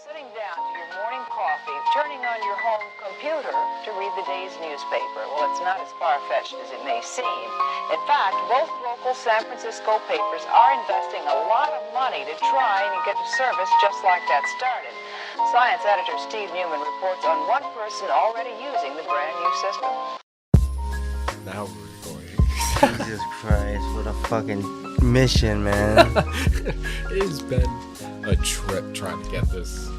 sitting down to your morning coffee, turning on your home computer to read the day's newspaper. Well, it's not as far-fetched as it may seem. In fact, both local San Francisco papers are investing a lot of money to try and get a service just like that started. Science editor Steve Newman reports on one person already using the brand new system. Now we're recording. Jesus Christ, what a fucking mission, man. It has been a trip trying to get this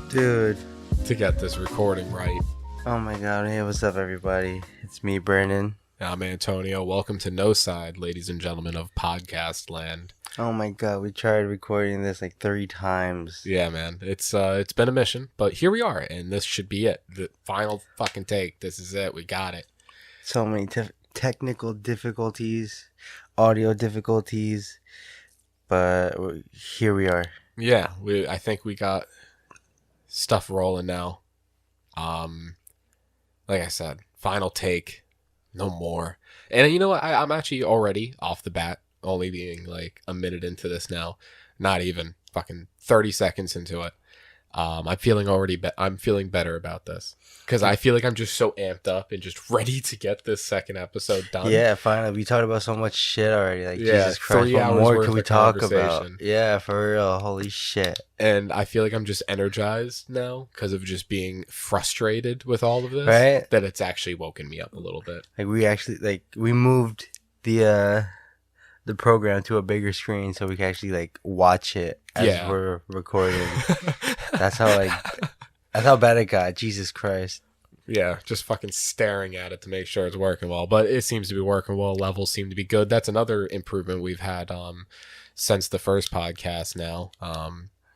recording right. Oh my god. Hey, what's up, everybody? It's me, Brandon. I'm Antonio. Welcome to Noside, ladies and gentlemen of podcast land. Oh my god, we tried recording this like 3 times. Yeah, man. It's been a mission, but here we are, and this should be it. The final fucking take. This is it. We got it. So many technical difficulties, audio difficulties, but here we are. Yeah, I think we got stuff rolling now. Like I said, final take, no more. And you know what? I'm actually already off the bat, only being like a minute into this now, not even fucking 30 seconds into it. I'm feeling better about this because I feel like I'm just so amped up and just ready to get this second episode done. Yeah, finally. We talked about so much shit already. Like, yeah, Jesus Christ, 3 what hours more worth can we of talk about? conversation. Yeah, for real. Holy shit. And I feel like I'm just energized now because of just being frustrated with all of this. Right? That it's actually woken me up a little bit. Like, we moved the program to a bigger screen so we can actually like watch it as we're recording. That's how bad it got. Jesus Christ. Yeah, just fucking staring at it to make sure it's working well. But it seems to be working well. Levels seem to be good. That's another improvement we've had since the first podcast now.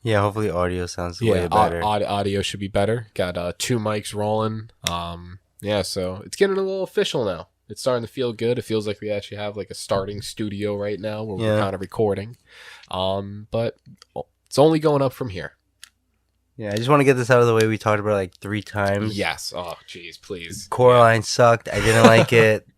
Yeah, hopefully audio sounds way better. Audio should be better. Got 2 mics rolling. Yeah, so it's getting a little official now. It's starting to feel good. It feels like we actually have like a starting studio right now where we're kind of recording. But it's only going up from here. Yeah, I just want to get this out of the way. We talked about it like 3 times. Yes. Oh, jeez, please. Coraline sucked. I didn't like it.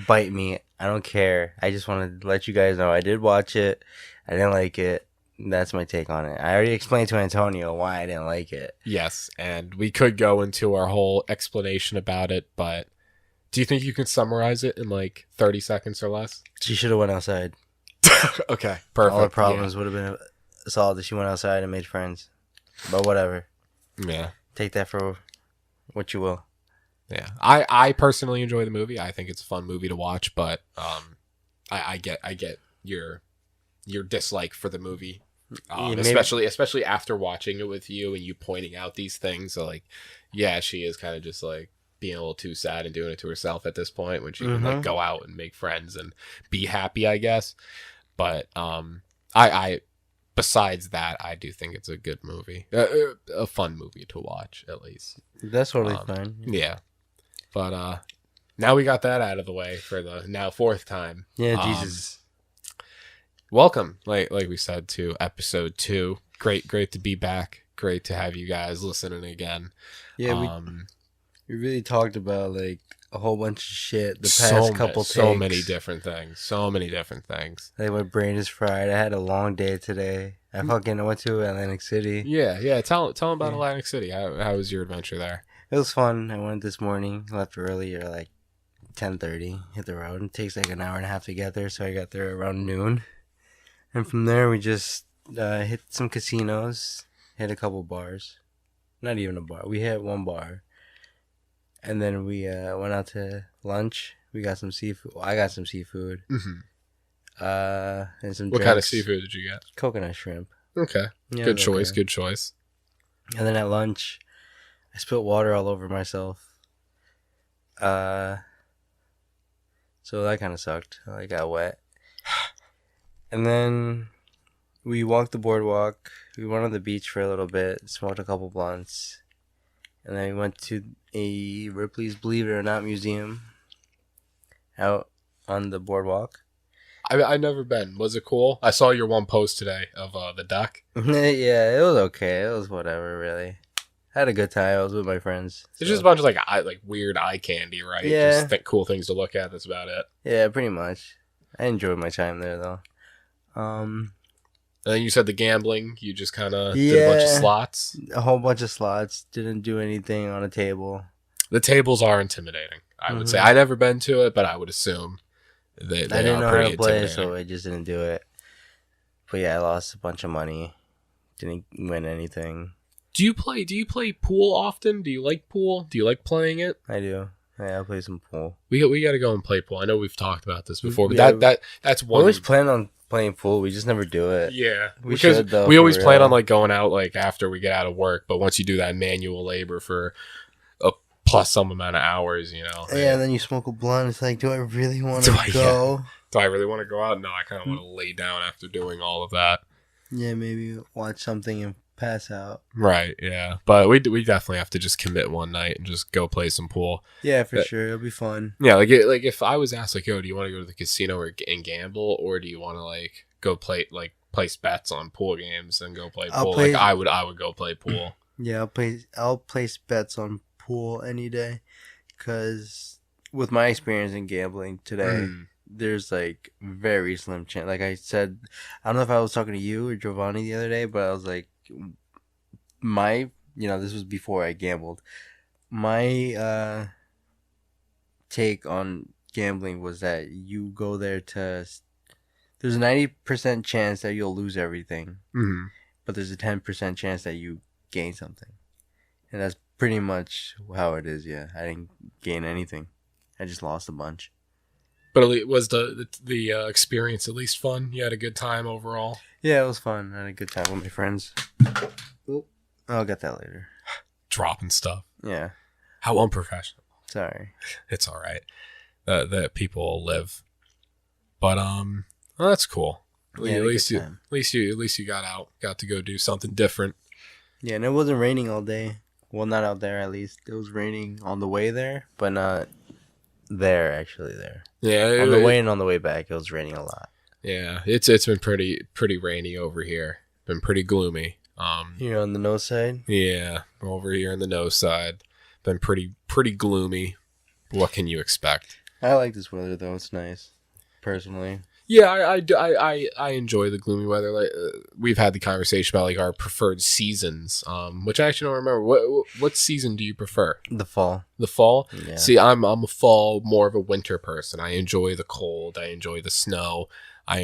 Bite me. I don't care. I just want to let you guys know I did watch it. I didn't like it. That's my take on it. I already explained to Antonio why I didn't like it. Yes, and we could go into our whole explanation about it, but do you think you can summarize it in like 30 seconds or less? She should have went outside. Okay, perfect. All the problems would have been solved if she went outside and made friends. But whatever. Yeah. Take that for what you will. Yeah. I personally enjoy the movie. I think it's a fun movie to watch, but I get your dislike for the movie. Especially after watching it with you and you pointing out these things. So like, yeah, she is kind of just like being a little too sad and doing it to herself at this point when she can like go out and make friends and be happy, I guess. But I besides that, I do think it's a good movie, a fun movie to watch at least. That's totally fine. Yeah, but now we got that out of the way for the now 4th time. Yeah, Jesus. Welcome, like we said, to episode 2. Great to be back. Great to have you guys listening again. Yeah, we really talked about like a whole bunch of shit the past couple takes. So many different things. Like my brain is fried. I had a long day today. I fucking went to Atlantic City. Yeah. Tell them about Atlantic City. How was your adventure there? It was fun. I went this morning. Left early, or like 10:30. Hit the road. It takes like an hour and a half to get there, so I got there around noon. And from there, we just hit some casinos, hit a couple bars. Not even a bar. We hit 1 bar. And then we went out to lunch. We got some seafood. Well, I got some seafood. Mm-hmm. And some What drinks. kind of seafood did you get? Coconut shrimp. Okay. Yeah, Good choice. And then at lunch, I spilled water all over myself. So that kind of sucked. I got wet. And then we walked the boardwalk. We went on the beach for a little bit. Smoked a couple blunts. And then we went to a Ripley's Believe It or Not museum out on the boardwalk. I've never been. Was it cool? I saw your one post today of the duck. Yeah, it was okay. It was whatever, really. I had a good time. I was with my friends. It's just a bunch of like weird eye candy, right? Yeah. Just cool things to look at. That's about it. Yeah, pretty much. I enjoyed my time there, though. And then you said the gambling. You just kind of did a bunch of slots. A whole bunch of slots. Didn't do anything on a table. The tables are intimidating. I would say. I've never been to it, but I would assume they I didn't are know pretty how to play, intimidating. so I just didn't do it. But yeah, I lost a bunch of money. Didn't win anything. Do you play pool often? Do you like pool? Do you like playing it? I do. Yeah, I play some pool. We got to go and play pool. I know we've talked about this before, but Yeah, that's We one. always plan on playing pool. We just never do it. Yeah, We because should, though, we for always plan real. on like going out like after we get out of work. But once you do that manual labor for a plus some amount of hours, you know. Yeah, and then you smoke a blunt. It's like, do I really want Do to I- go? Do I really want to go out? No, I kind of want to lay down after doing all of that. Yeah, maybe watch something and pass out. Right. Yeah, but we definitely have to just commit one night and just go play some pool. Yeah, for But- sure. It'll be fun. Yeah, like if I was asked like, yo, do you want to go to the casino and gamble, or do you want to like go place bets on pool games and go play I'll pool? play- Like I would go play pool. Yeah, I'll place bets on pool any day, because with my experience in gambling today, there's like very slim chance. Like I said, I don't know if I was talking to you or Giovanni the other day, but I was like, this was before I gambled. My take on gambling was that you go there there's a 90% chance that you'll lose everything, Mm-hmm. but there's a 10% chance that you gain something. And that's pretty much how it is, yeah. I didn't gain anything. I just lost a bunch. But was the experience at least fun? You had a good time overall? Yeah, it was fun. I had a good time with my friends. Oh, I'll get that later. Dropping stuff. Yeah, How unprofessional. sorry. It's all right. That people live. But well, that's cool. Yeah, at had a least good you time. at least you got out, got to go do something different. Yeah, and it wasn't raining all day. Well, not out there at least. It was raining on the way there, but not there, actually there. Yeah, On the way and on the way back, it was raining a lot. Yeah, it's been pretty rainy over here. Been pretty gloomy. Here on the Noside? Yeah, over here in the Noside, been pretty gloomy. What can you expect? I like this weather, though. It's nice, personally. Yeah, I enjoy the gloomy weather. Like we've had the conversation about like our preferred seasons, which I actually don't remember. What season do you prefer? The fall. The fall. Yeah. See, I'm a fall, more of a winter person. I enjoy the cold. I enjoy the snow. I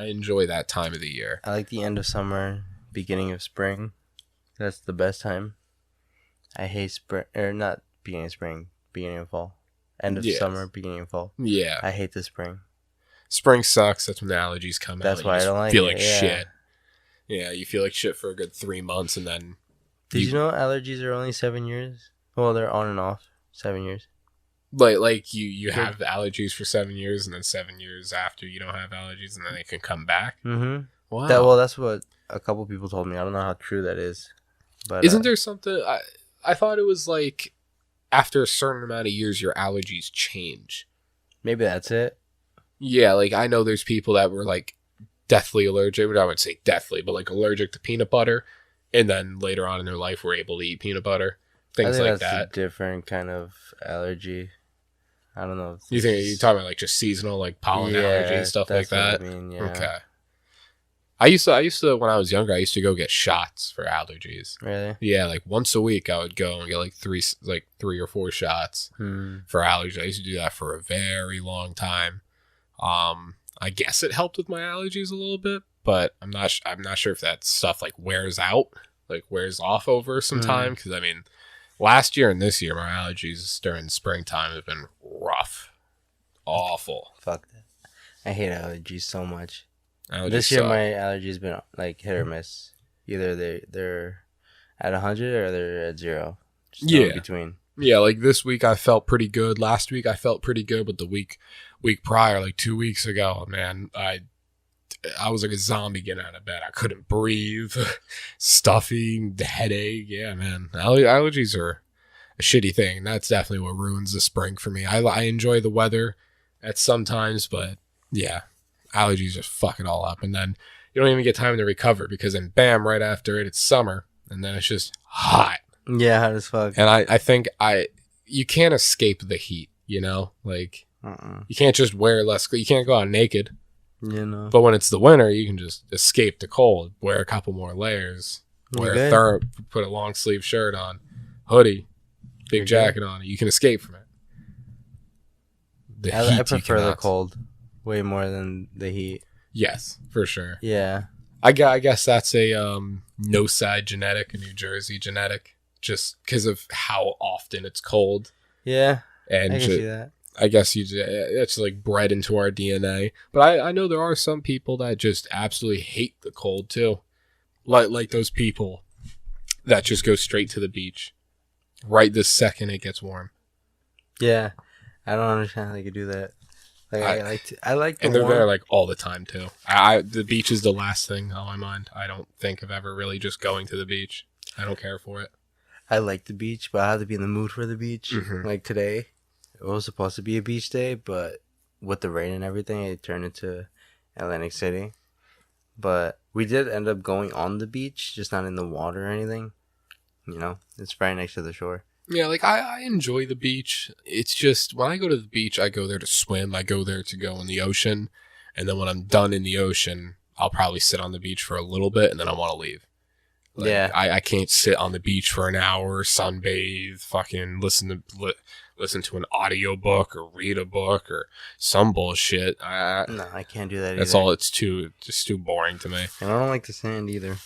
enjoy that time of the year. I like the end of summer, beginning of spring. That's the best time. I hate spring, or not beginning of spring, beginning of fall. End of Yes. summer, beginning of fall. Yeah, I hate the spring. spring sucks. That's when the allergies come out. That's You why I just don't like feel it, like yeah. shit. Yeah, you feel like shit for a good 3 months, and then Did you know allergies are only 7 years? Well, they're on and off 7 years. like you have allergies for 7 years, and then 7 years after you don't have allergies, and then they can come back. Mm-hmm. Wow. That's what a couple people told me. I don't know how true that is. But Isn't there something? I thought it was like after a certain amount of years, your allergies change. maybe that's it. Yeah, like I know there's people that were like deathly allergic. I wouldn't say deathly, but like allergic to peanut butter, and then later on in their life were able to eat peanut butter, I things think like that's that. a different kind of allergy. I don't know. You think you're talking about like just seasonal, like pollen allergy and stuff like that's that? what I mean, yeah. Okay. I used to when I was younger, I used to go get shots for allergies. Really? Yeah, like once a week, I would go and get like three or four shots for allergies. I used to do that for a very long time. I guess it helped with my allergies a little bit, but I'm not sure if that stuff like wears off over some time. Because I mean, last year and this year, my allergies during springtime have been rough, awful. Fuck that. I hate allergies so much. Allergies This year, suck. my allergies been like hit or miss. Either they're at 100 or they're at 0. Just no in Yeah. between. Yeah, like this week I felt pretty good. Last week I felt pretty good, but the week prior, like 2 weeks ago, man, I was like a zombie getting out of bed. I couldn't breathe, stuffy, the headache. Yeah, man, allergies are a shitty thing. That's definitely what ruins the spring for me. I enjoy the weather at sometimes, but yeah, allergies just fuck it all up, and then you don't even get time to recover because then bam, right after it's summer, and then it's just hot. Yeah, hot as fuck. And I think you can't escape the heat, you know? Like, you can't just wear less, you can't go out naked. You know. But when it's the winter, you can just escape the cold. Wear a couple more layers. Put a long sleeve shirt on, hoodie, big jacket on. You can escape from it. I prefer the cold way more than the heat. Yes, for sure. Yeah. I guess that's a Noside genetic, a New Jersey genetic, just because of how often it's cold. Yeah, and I can see that. I guess it's like bred into our DNA. But I know there are some people that just absolutely hate the cold too, like those people that just go straight to the beach right this second it gets warm. Yeah, I don't understand how they could do that. Like I like the and they're warm. there like all the time too. The beach is the last thing on my mind. I don't think of ever really just going to the beach. I don't care for it. I like the beach, but I have to be in the mood for the beach. Mm-hmm. Like today, it was supposed to be a beach day, but with the rain and everything, it turned into Atlantic City. But we did end up going on the beach, just not in the water or anything. You know, it's right next to the shore. Yeah, like I enjoy the beach. It's just when I go to the beach, I go there to swim. I go there to go in the ocean. And then when I'm done in the ocean, I'll probably sit on the beach for a little bit and then I want to leave. Like, yeah. I can't sit on the beach for an hour, sunbathe, fucking listen to an audiobook or read a book or some bullshit. No, I can't do that That's either. all. It's too boring to me. And I don't like the sand either.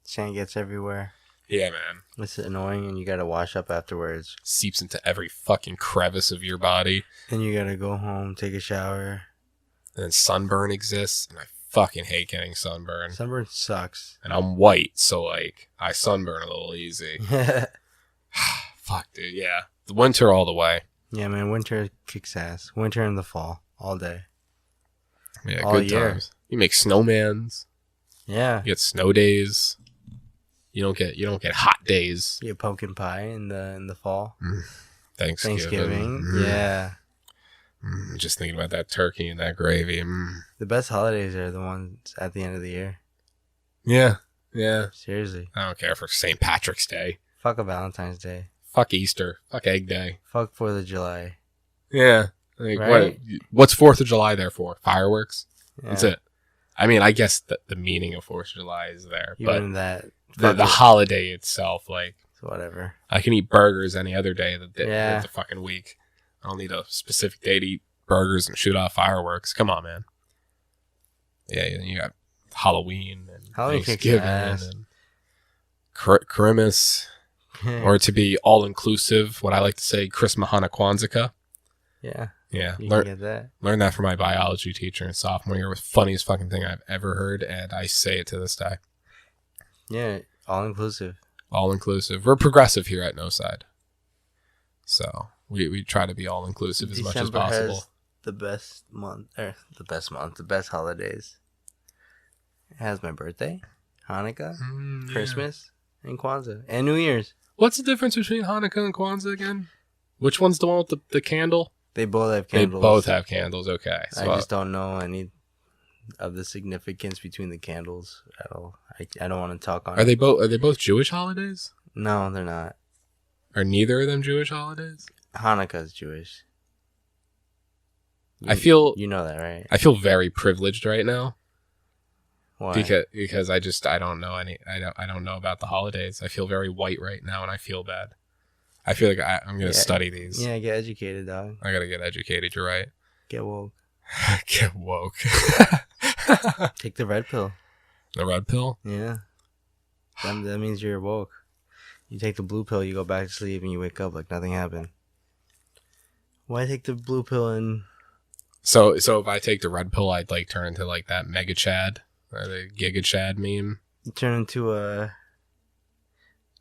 Sand gets everywhere. Yeah, man. It's annoying, and you gotta wash up afterwards. Seeps into every fucking crevice of your body. Then you gotta go home, take a shower. And then sunburn exists, and I fucking hate getting sunburn. Sunburn sucks. And I'm white, so like I sunburn a little easy. Fuck, dude. Yeah, the winter all the way. Yeah, man. Winter kicks ass. Winter and the fall, all day. Yeah, all good year. times. You make snowmans. Yeah. You get snow days. You don't get hot days. You get pumpkin pie in the fall. Thanksgiving. Yeah. Just thinking about that turkey and that gravy. The best holidays are the ones at the end of the year. Yeah. Yeah. Seriously. I don't care for St. Patrick's Day. Fuck a Valentine's Day. Fuck Easter. Fuck Egg Day. Fuck 4th of July. Yeah. Like, Right? what's 4th of July there for? Fireworks? Yeah. That's it. I mean, I guess the meaning of 4th of July is there. Even but that. the holiday itself, like, Whatever. I can eat burgers any other day of Yeah. the fucking week. I don't need a specific day to eat burgers and shoot off fireworks. Come on, man. Yeah, you got Halloween and Halloween Thanksgiving and Christmas, or to be all inclusive, what I like to say, Christmahana Kwanzaa. Yeah. Yeah, You can get that. learned that from my biology teacher in sophomore year. It was the funniest fucking thing I've ever heard, and I say it to this day. Yeah. All inclusive. All inclusive. We're progressive here at Noside, so we try to be all inclusive as much as possible. Has the best best holidays. It has my birthday, Hanukkah, Yeah. Christmas, and Kwanzaa, and New Year's. What's the difference between Hanukkah and Kwanzaa again? Which one's the one with the candle? They both have candles. They both have candles. Okay, I just don't know any of the significance between the candles at all. I don't want to talk on. Are they both Jewish holidays? No, they're not. Are neither of them Jewish holidays? Hanukkah's Jewish. I feel you know that, right? I feel very privileged right now. Why? Because I don't know I don't know about the holidays. I feel very white right now, and I feel bad. I feel like I'm gonna study these. Yeah, get educated, dog. I gotta get educated. You're right. Get woke. Get woke. Take the red pill. The red pill. Yeah. That means you're woke. You take the blue pill, you go back to sleep, and you wake up like nothing happened. Why take the blue pill and... So if I take the red pill, I'd like turn into like that Mega Chad or the Giga Chad meme. You turn into a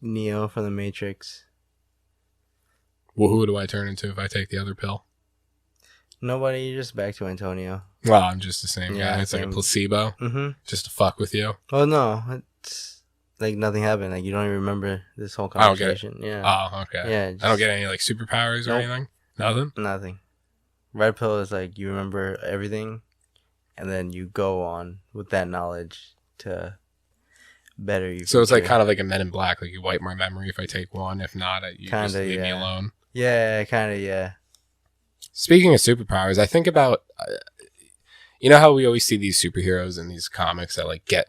Neo from the Matrix. Well, who do I turn into if I take the other pill? Nobody, you're just back to Antonio. Well, I'm just the same Yeah, guy. It's like a same. placebo, Mm-hmm. just to fuck with you. Oh, no. It's like nothing happened. Like, you don't even remember this whole I don't get it. conversation. Yeah. Oh, okay. Yeah. I don't get any like superpowers or Nope. anything. Nothing. Nothing. Red pill is like you remember everything, and then you go on with that knowledge to better you. So it's like kind of like a Men in Black. Like you wipe my memory if I take one. If not, you just Kinda, leave me yeah. alone. Yeah, kind of, yeah. Speaking of superpowers, I think about you know how we always see these superheroes in these comics that like get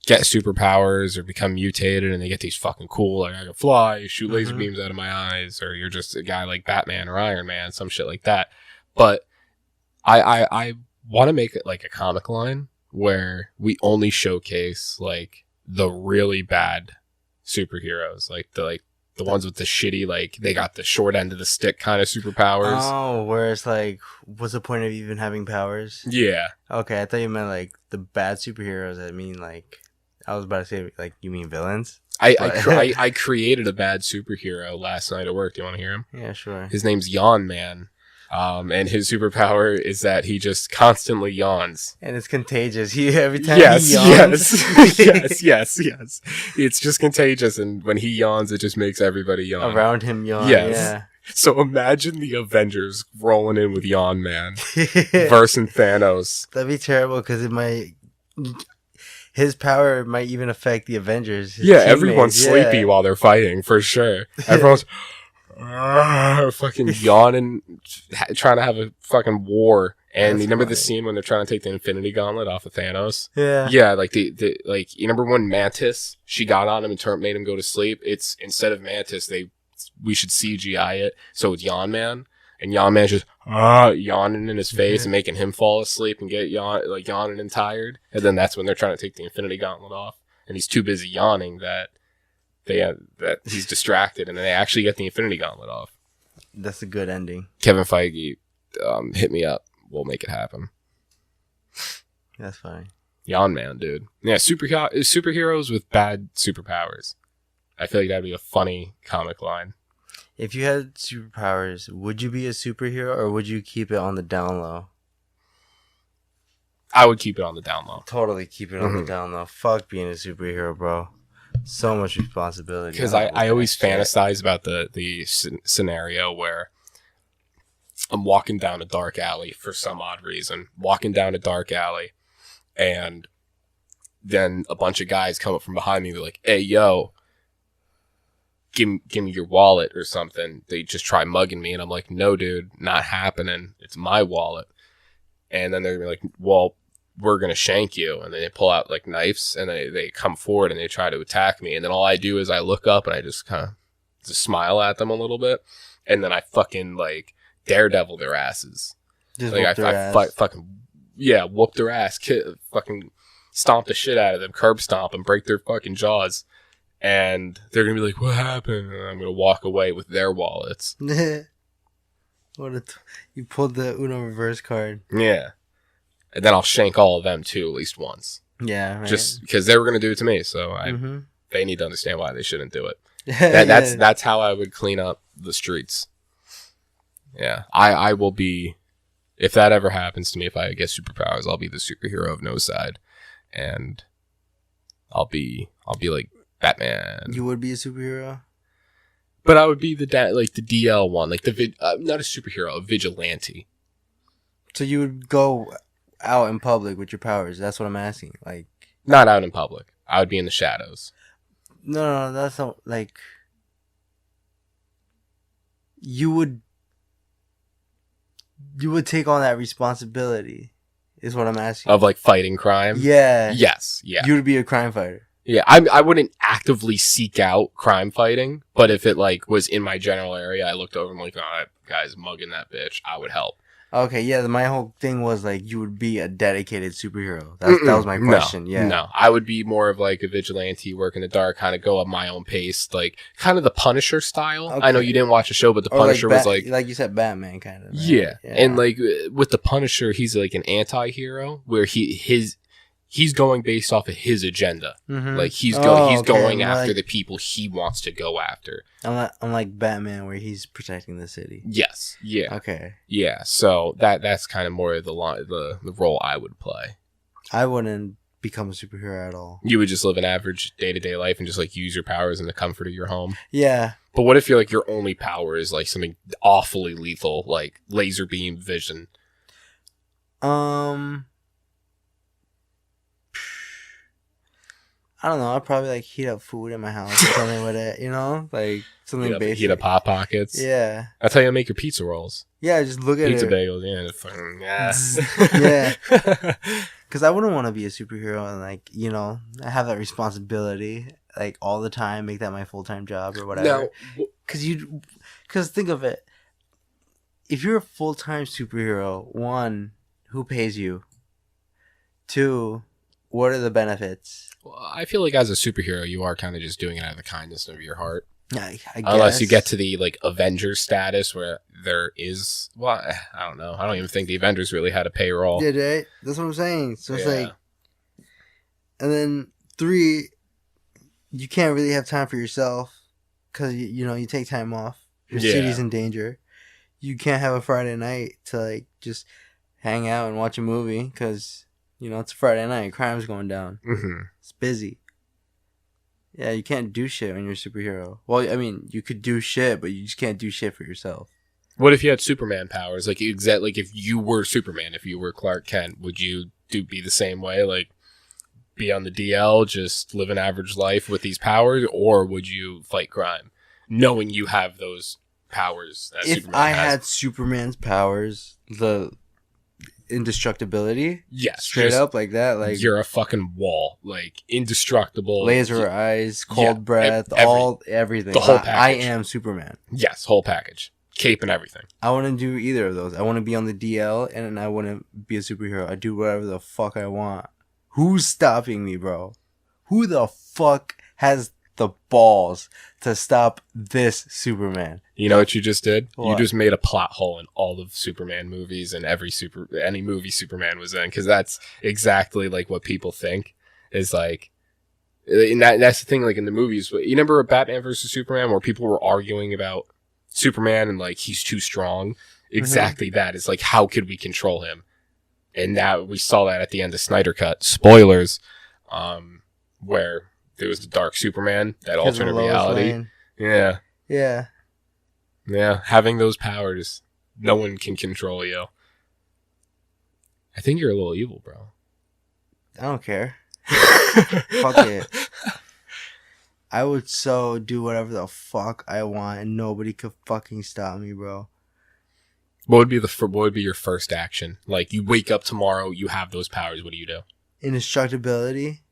superpowers or become mutated and they get these fucking cool, like I can fly, shoot laser beams out of my eyes, or you're just a guy like Batman or Iron Man, some shit like that. But I want to make it like a comic line where we only showcase like the really bad superheroes, like the ones with the shitty, like they got the short end of the stick kind of superpowers. Oh, where it's like, what's the point of even having powers? Yeah. Okay, I thought you meant like the bad superheroes. I mean, like, I was about to say, like, you mean villains? I created a bad superhero last night at work. Do you want to hear him? Yeah, sure. His name's Yawn Man. And his superpower is that he just constantly yawns. And it's contagious. Every time he yawns. Yes. It's just contagious, and when he yawns, it just makes everybody yawn. Around him yawn, yes. Yeah. So imagine the Avengers rolling in with Yawn Man versus Thanos. That'd be terrible, because his power might even affect the Avengers. Everyone's sleepy while they're fighting, for sure. Everyone's... fucking yawning, trying to have a fucking war. And you remember the scene when they're trying to take the Infinity Gauntlet off of Thanos? Yeah, like the like, you remember when Mantis, she got on him and made him go to sleep? It's, instead of Mantis, we should CGI it, so it's Yawn Man, and Yawn Man's just yawning in his face and making him fall asleep and get yawning and tired. And then that's when they're trying to take the Infinity Gauntlet off, and he's too busy yawning that he's distracted, and then they actually get the Infinity Gauntlet off. That's a good ending. Kevin Feige, hit me up. We'll make it happen. That's fine. Yawn Man, dude. Yeah, superheroes with bad superpowers. I feel like that'd be a funny comic line. If you had superpowers, would you be a superhero, or would you keep it on the down low? I would keep it on the down low. Totally keep it on the down low. Fuck being a superhero, bro. So much responsibility. Because I always fantasize about the scenario where I'm walking down a dark alley for some odd reason. Walking down a dark alley, and then a bunch of guys come up from behind me. They're like, "Hey, yo, give me your wallet or something." They just try mugging me, and I'm like, "No, dude, not happening. It's my wallet." And then they're gonna be like, "Well, we're going to shank you." And then they pull out like knives, and they come forward and they try to attack me. And then all I do is I look up and I just kind of just smile at them a little bit. And then I fucking like Daredevil their asses. Just like fucking whoop their ass, fucking stomp the shit out of them, curb stomp and break their fucking jaws. And they're going to be like, "What happened?" And I'm going to walk away with their wallets. You pulled the Uno reverse card. Yeah. And then I'll shank all of them too, at least once. Yeah, right. Just because they were going to do it to me, so they need to understand why they shouldn't do it. That's how I would clean up the streets. Yeah, I will be. If that ever happens to me, if I get superpowers, I'll be the superhero of Noside, and I'll be like Batman. You would be a superhero, but I would be the DL one, like not a superhero, a vigilante. So you would go out in public with your powers. That's what I'm asking. Like, not out in public. I would be in the shadows. No, that's not like. You would take on that responsibility, is what I'm asking. Of like fighting crime? Yeah. Yes. Yeah. You would be a crime fighter. Yeah, I wouldn't actively seek out crime fighting, but if it like was in my general area, I looked over and like, "Oh, that guy's mugging that bitch," I would help. Okay, yeah, my whole thing was like you would be a dedicated superhero. That was my question. No, I would be more of like a vigilante, work in the dark, kind of go at my own pace, like kind of the Punisher style. Okay. I know you didn't watch the show, but the Punisher was like you said, Batman kind of. Right? Yeah, and like with the Punisher, he's like an anti-hero where he's going based off of his agenda. Mm-hmm. Like he's going after the people he wants to go after. Unlike Batman, where he's protecting the city. Yes. Yeah. Okay. Yeah. So that's kind of more of the role I would play. I wouldn't become a superhero at all. You would just live an average day-to-day life and just like use your powers in the comfort of your home. Yeah. But what if you're like your only power is like something awfully lethal, like laser beam vision? I don't know. I'd probably like heat up food in my house or something with it. You know, like something basic. Heat up Hot Pockets. Yeah. That's how you make your pizza rolls. Yeah, just look at Pizza it. bagels. Yeah. Yeah. Because I wouldn't want to be a superhero and like I have that responsibility like all the time, make that my full-time job or whatever. No. Because think of it. If you're a full-time superhero, one, who pays you? Two, what are the benefits? Well, I feel like as a superhero, you are kind of just doing it out of the kindness of your heart. I guess. Unless you get to the like Avengers status where there is, well, I don't know. I don't even think the Avengers really had a payroll. Did it? That's what I'm saying. So it's like, and then 3, you can't really have time for yourself because you take time off. Your city's in danger. You can't have a Friday night to like just hang out and watch a movie because it's a Friday night. Crime's going down. Mm-hmm. It's busy. Yeah, you can't do shit when you're a superhero. Well, I mean, you could do shit, but you just can't do shit for yourself. What if you had Superman powers? Like if you were Superman, if you were Clark Kent, would you be the same way? Like be on the DL, just live an average life with these powers, or would you fight crime, knowing you have those powers? That if Superman I has? had Superman's powers, the indestructibility, straight up like that, like you're a fucking wall, like indestructible, laser eyes, cold breath, everything. The whole package. I am Superman. Yes, whole package, cape and everything. I wouldn't do either of those. I want to be on the DL, and I wouldn't be a superhero. I do whatever the fuck I want. Who's stopping me, bro? Who the fuck has the balls to stop this Superman? You know what you just did? What? You just made a plot hole in all of Superman movies and any movie Superman was in, because that's exactly like what people think is like. And that's the thing, like in the movies. You remember Batman versus Superman, where people were arguing about Superman and like he's too strong. Exactly that. It's like, how could we control him? And now we saw that at the end of Snyder Cut. Spoilers, where there was the Dark Superman, that alternate reality. Lane. Yeah. Yeah. Yeah. Having those powers, no one can control you. I think you're a little evil, bro. I don't care. Fuck it. I would so do whatever the fuck I want, and nobody could fucking stop me, bro. What would be your first action? Like, you wake up tomorrow, you have those powers. What do you do? Indestructibility.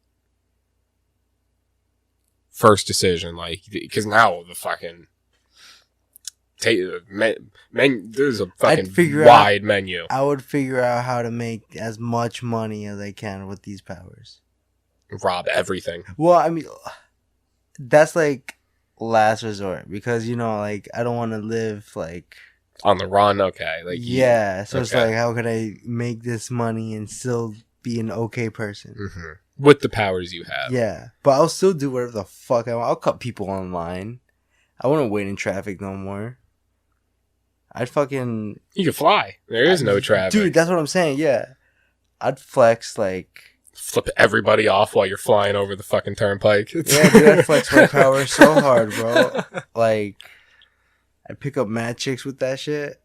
First decision, like, because now the fucking there's a fucking wide menu. I would figure out how to make as much money as I can with these powers. Rob everything. Well, I mean, that's like last resort because like I don't want to live like on the run. Okay, like so it's like, how could I make this money and still be an okay person with the powers you have? Yeah, but I'll still do whatever the fuck I want. I'll cut people online. I wouldn't wait in traffic no more. I'd fucking... You can fly. There is no traffic. Dude, that's what I'm saying, yeah. I'd flex, like... Flip everybody off while you're flying over the fucking turnpike. Yeah, dude, I'd flex my power so hard, bro. Like, I'd pick up mad chicks with that shit.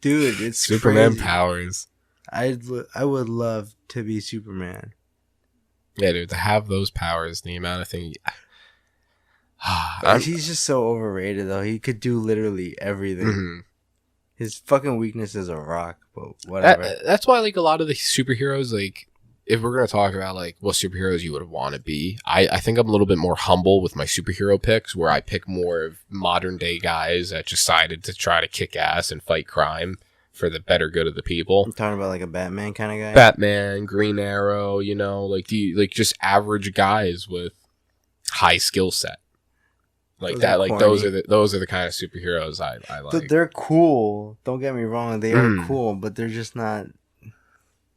Dude, it's Superman crazy. Powers. I would love to be Superman. Yeah, dude, to have those powers, the amount of things... He's just so overrated, though. He could do literally everything. His fucking weakness is a rock, but whatever. That's why, like, a lot of the superheroes, like, if we're going to talk about, like, what superheroes you would want to be, I think I'm a little bit more humble with my superhero picks, where I pick more of modern-day guys that decided to try to kick ass and fight crime for the better good of the people. I'm talking about, like, a Batman kind of guy? Batman, Green Arrow, like, just average guys with high skill set. Like those that, like corny. those are the kind of superheroes I like. They're cool. Don't get me wrong, they are cool, but they're just not.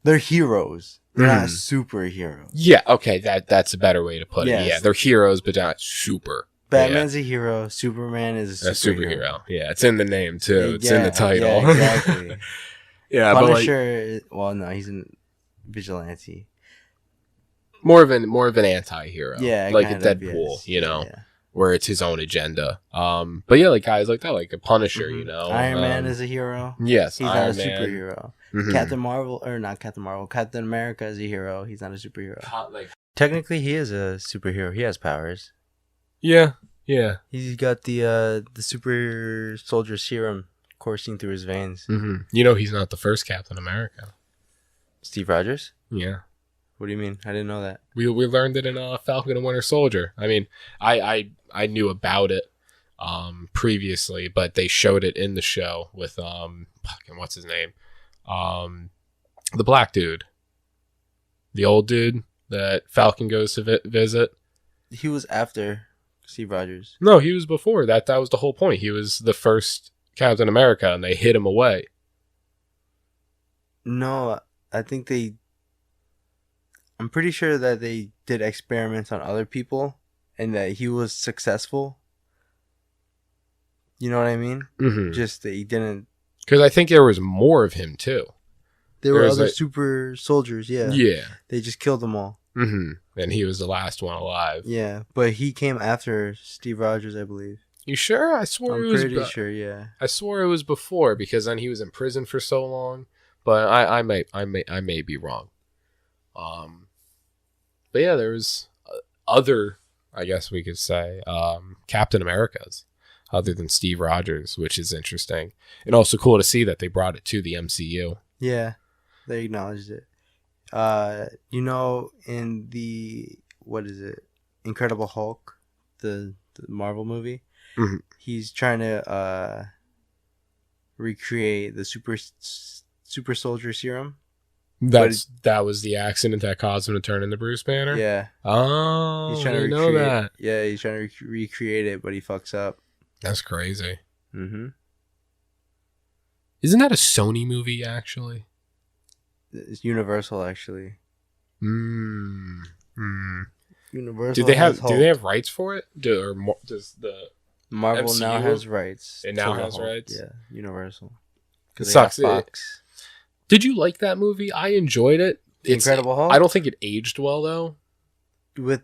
They're heroes. They're not superheroes. Yeah, okay, that's a better way to put it. Yeah, they're heroes, but not super. Batman's a hero. Superman is a superhero. Yeah, it's in the name too. It's in the title. Yeah, exactly. Yeah, Punisher. But well, no, he's a vigilante. More of an anti-hero. Yeah, like a Deadpool. Yes. Yeah. Where it's his own agenda. But yeah, like guys like that, like a Punisher, Iron Man is a hero. Yes, he's Iron not a Man. superhero. Captain Marvel, or not Captain Marvel, Captain America is a hero. He's not a superhero. Technically, he is a superhero. He has powers. Yeah. He's got the super soldier serum coursing through his veins. You know, he's not the first Captain America. Steve Rogers? Yeah. What do you mean? I didn't know that. We learned it in Falcon and Winter Soldier. I mean, I knew about it previously, but they showed it in the show with fucking what's his name, the black dude, the old dude that Falcon goes to visit. He was after Steve Rogers. No, he was before that. That was the whole point. He was the first Captain America, and they hid him away. No, I think I'm pretty sure that they did experiments on other people, and that he was successful. You know what I mean? Just that he didn't. Because I think there was more of him too. There were other super soldiers. Yeah. Yeah. They just killed them all. And he was the last one alive. Yeah, but he came after Steve Rogers, I believe. You sure? I swore I'm it was. pretty sure. Yeah. I swore it was before because then he was in prison for so long. But I may be wrong. But yeah, there was other, I guess we could say, Captain Americas other than Steve Rogers, which is interesting and also cool to see that they brought it to the MCU. Yeah, they acknowledged it. You know, in the Incredible Hulk, the Marvel movie, he's trying to recreate the super soldier serum. That was the accident that caused him to turn into Bruce Banner. Yeah. Oh, he's trying to know that. Yeah, he's trying to recreate it, but he fucks up. That's crazy. Isn't that a Sony movie actually? It's Universal actually. Universal. Do they have rights for it? Does the Marvel MCU now has rights? It now has rights. Yeah, Universal. It sucks. Fox. Did you like that movie? I enjoyed it. Incredible Hulk? I don't think it aged well though. With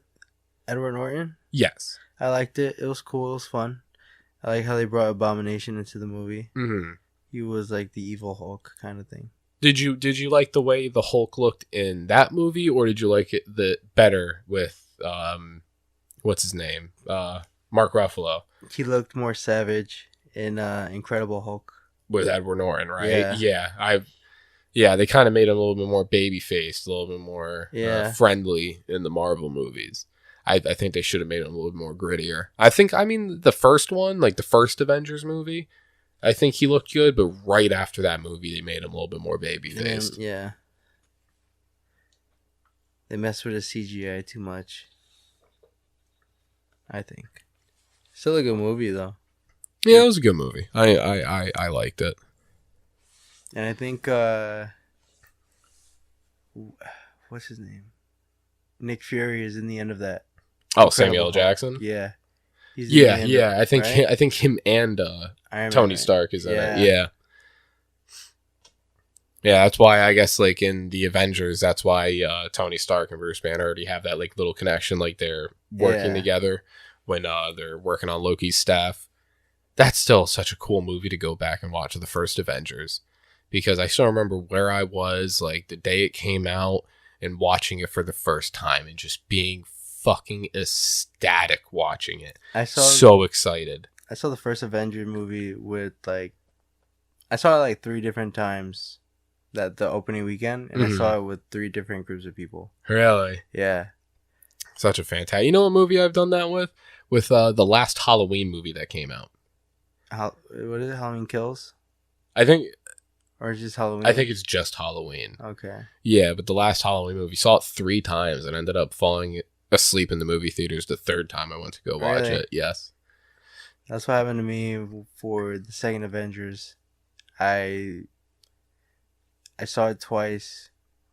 Edward Norton? Yes. I liked it. It was cool. It was fun. I like how they brought Abomination into the movie. He was like the evil Hulk kind of thing. Did you like the way the Hulk looked in that movie, or did you like it better with what's his name? Mark Ruffalo. He looked more savage in Incredible Hulk. With Edward Norton, right? Yeah. They kind of made him a little bit more baby faced, a little bit more friendly in the Marvel movies. I think they should have made him a little bit more grittier. I mean, the first one, like the first Avengers movie, I think he looked good, but right after that movie, they made him a little bit more baby faced. Yeah. They messed with his CGI too much, I think. Still a good movie, though. Yeah, it was a good movie. I liked it. And I think, what's his name? Nick Fury is in the end of that. Oh, Samuel L. Jackson? Yeah. I think him and Tony Stark is in it. Yeah. Yeah, that's why I guess like in the Avengers, that's why Tony Stark and Bruce Banner already have that like little connection, like they're working together when they're working on Loki's staff. That's still such a cool movie to go back and watch the first Avengers, because I still remember where I was like the day it came out and watching it for the first time and just being fucking ecstatic watching it. So excited. I saw the first Avenger movie with I saw it like 3 different times the opening weekend, and I saw it with 3 different groups of people. Really? Yeah. Such a fantastic. You know what movie I've done that with? With the last Halloween movie that came out. What is it? Halloween Kills? I think. Or just Halloween? I think it's just Halloween. Okay. Yeah, but the last Halloween movie, saw it 3 times and ended up falling asleep in the movie theaters the 3rd time I went to go watch it. Yes. That's what happened to me for the second Avengers. I saw it twice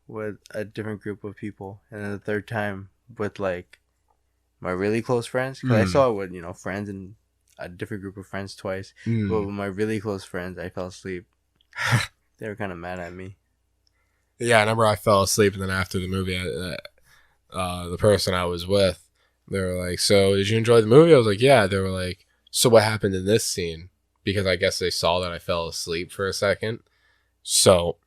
with a different group of people, and then the 3rd time with like my really close friends. Because I saw it with friends and a different group of friends twice. But with my really close friends, I fell asleep. They were kind of mad at me. Yeah, I remember I fell asleep, and then after the movie, the person I was with, they were like, "So, did you enjoy the movie?" I was like, "Yeah." They were like, "So, what happened in this scene?" Because I guess they saw that I fell asleep for a second. So,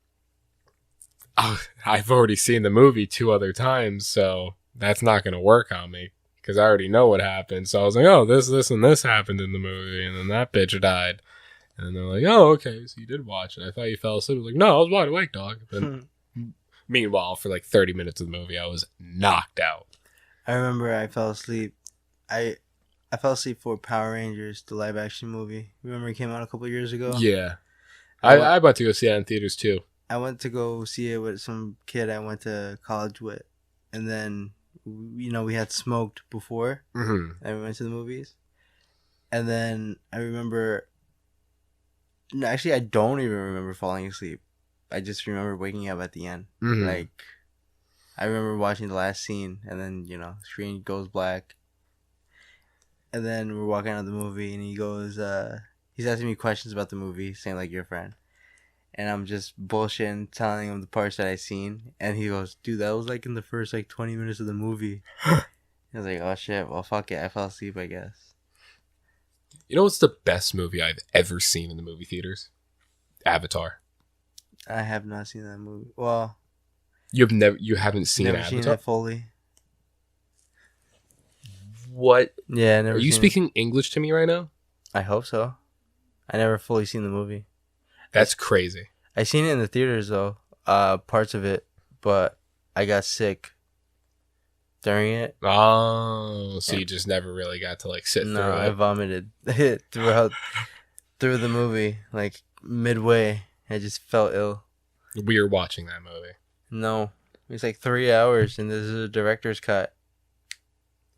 I've already seen the movie 2 other times, so that's not going to work on me because I already know what happened. So I was like, oh, this, and this happened in the movie, and then that bitch died. And then they're like, oh, okay, so you did watch it. I thought you fell asleep. I was like, no, I was wide awake, dog. But meanwhile, for like 30 minutes of the movie, I was knocked out. I remember I fell asleep. I fell asleep for Power Rangers, the live action movie. Remember it came out a couple years ago? Yeah. I about to go see that in theaters too. I went to go see it with some kid I went to college with. And then, we had smoked before. And we went to the movies. And then I remember... No, actually, I don't even remember falling asleep. I just remember waking up at the end. Like, I remember watching the last scene, and then, screen goes black. And then we're walking out of the movie, and he goes, he's asking me questions about the movie, saying, like, your friend. And I'm just bullshitting, telling him the parts that I seen. And he goes, dude, that was, like, in the first, 20 minutes of the movie. I was like, oh, shit, well, fuck it. I fell asleep, I guess. You know what's the best movie I've ever seen in the movie theaters? Avatar. I have not seen that movie. Well, you haven't seen never Avatar? Seen it fully. What? Yeah, never. Are you speaking English to me right now? I hope so. I never fully seen the movie. That's crazy. I seen it in the theaters though, parts of it, but I got sick during it. Oh, so you just never really got to sit through it. No, I vomited through the movie, like midway. I just felt ill. We were watching that movie. No, it was like 3 hours, and this is a director's cut.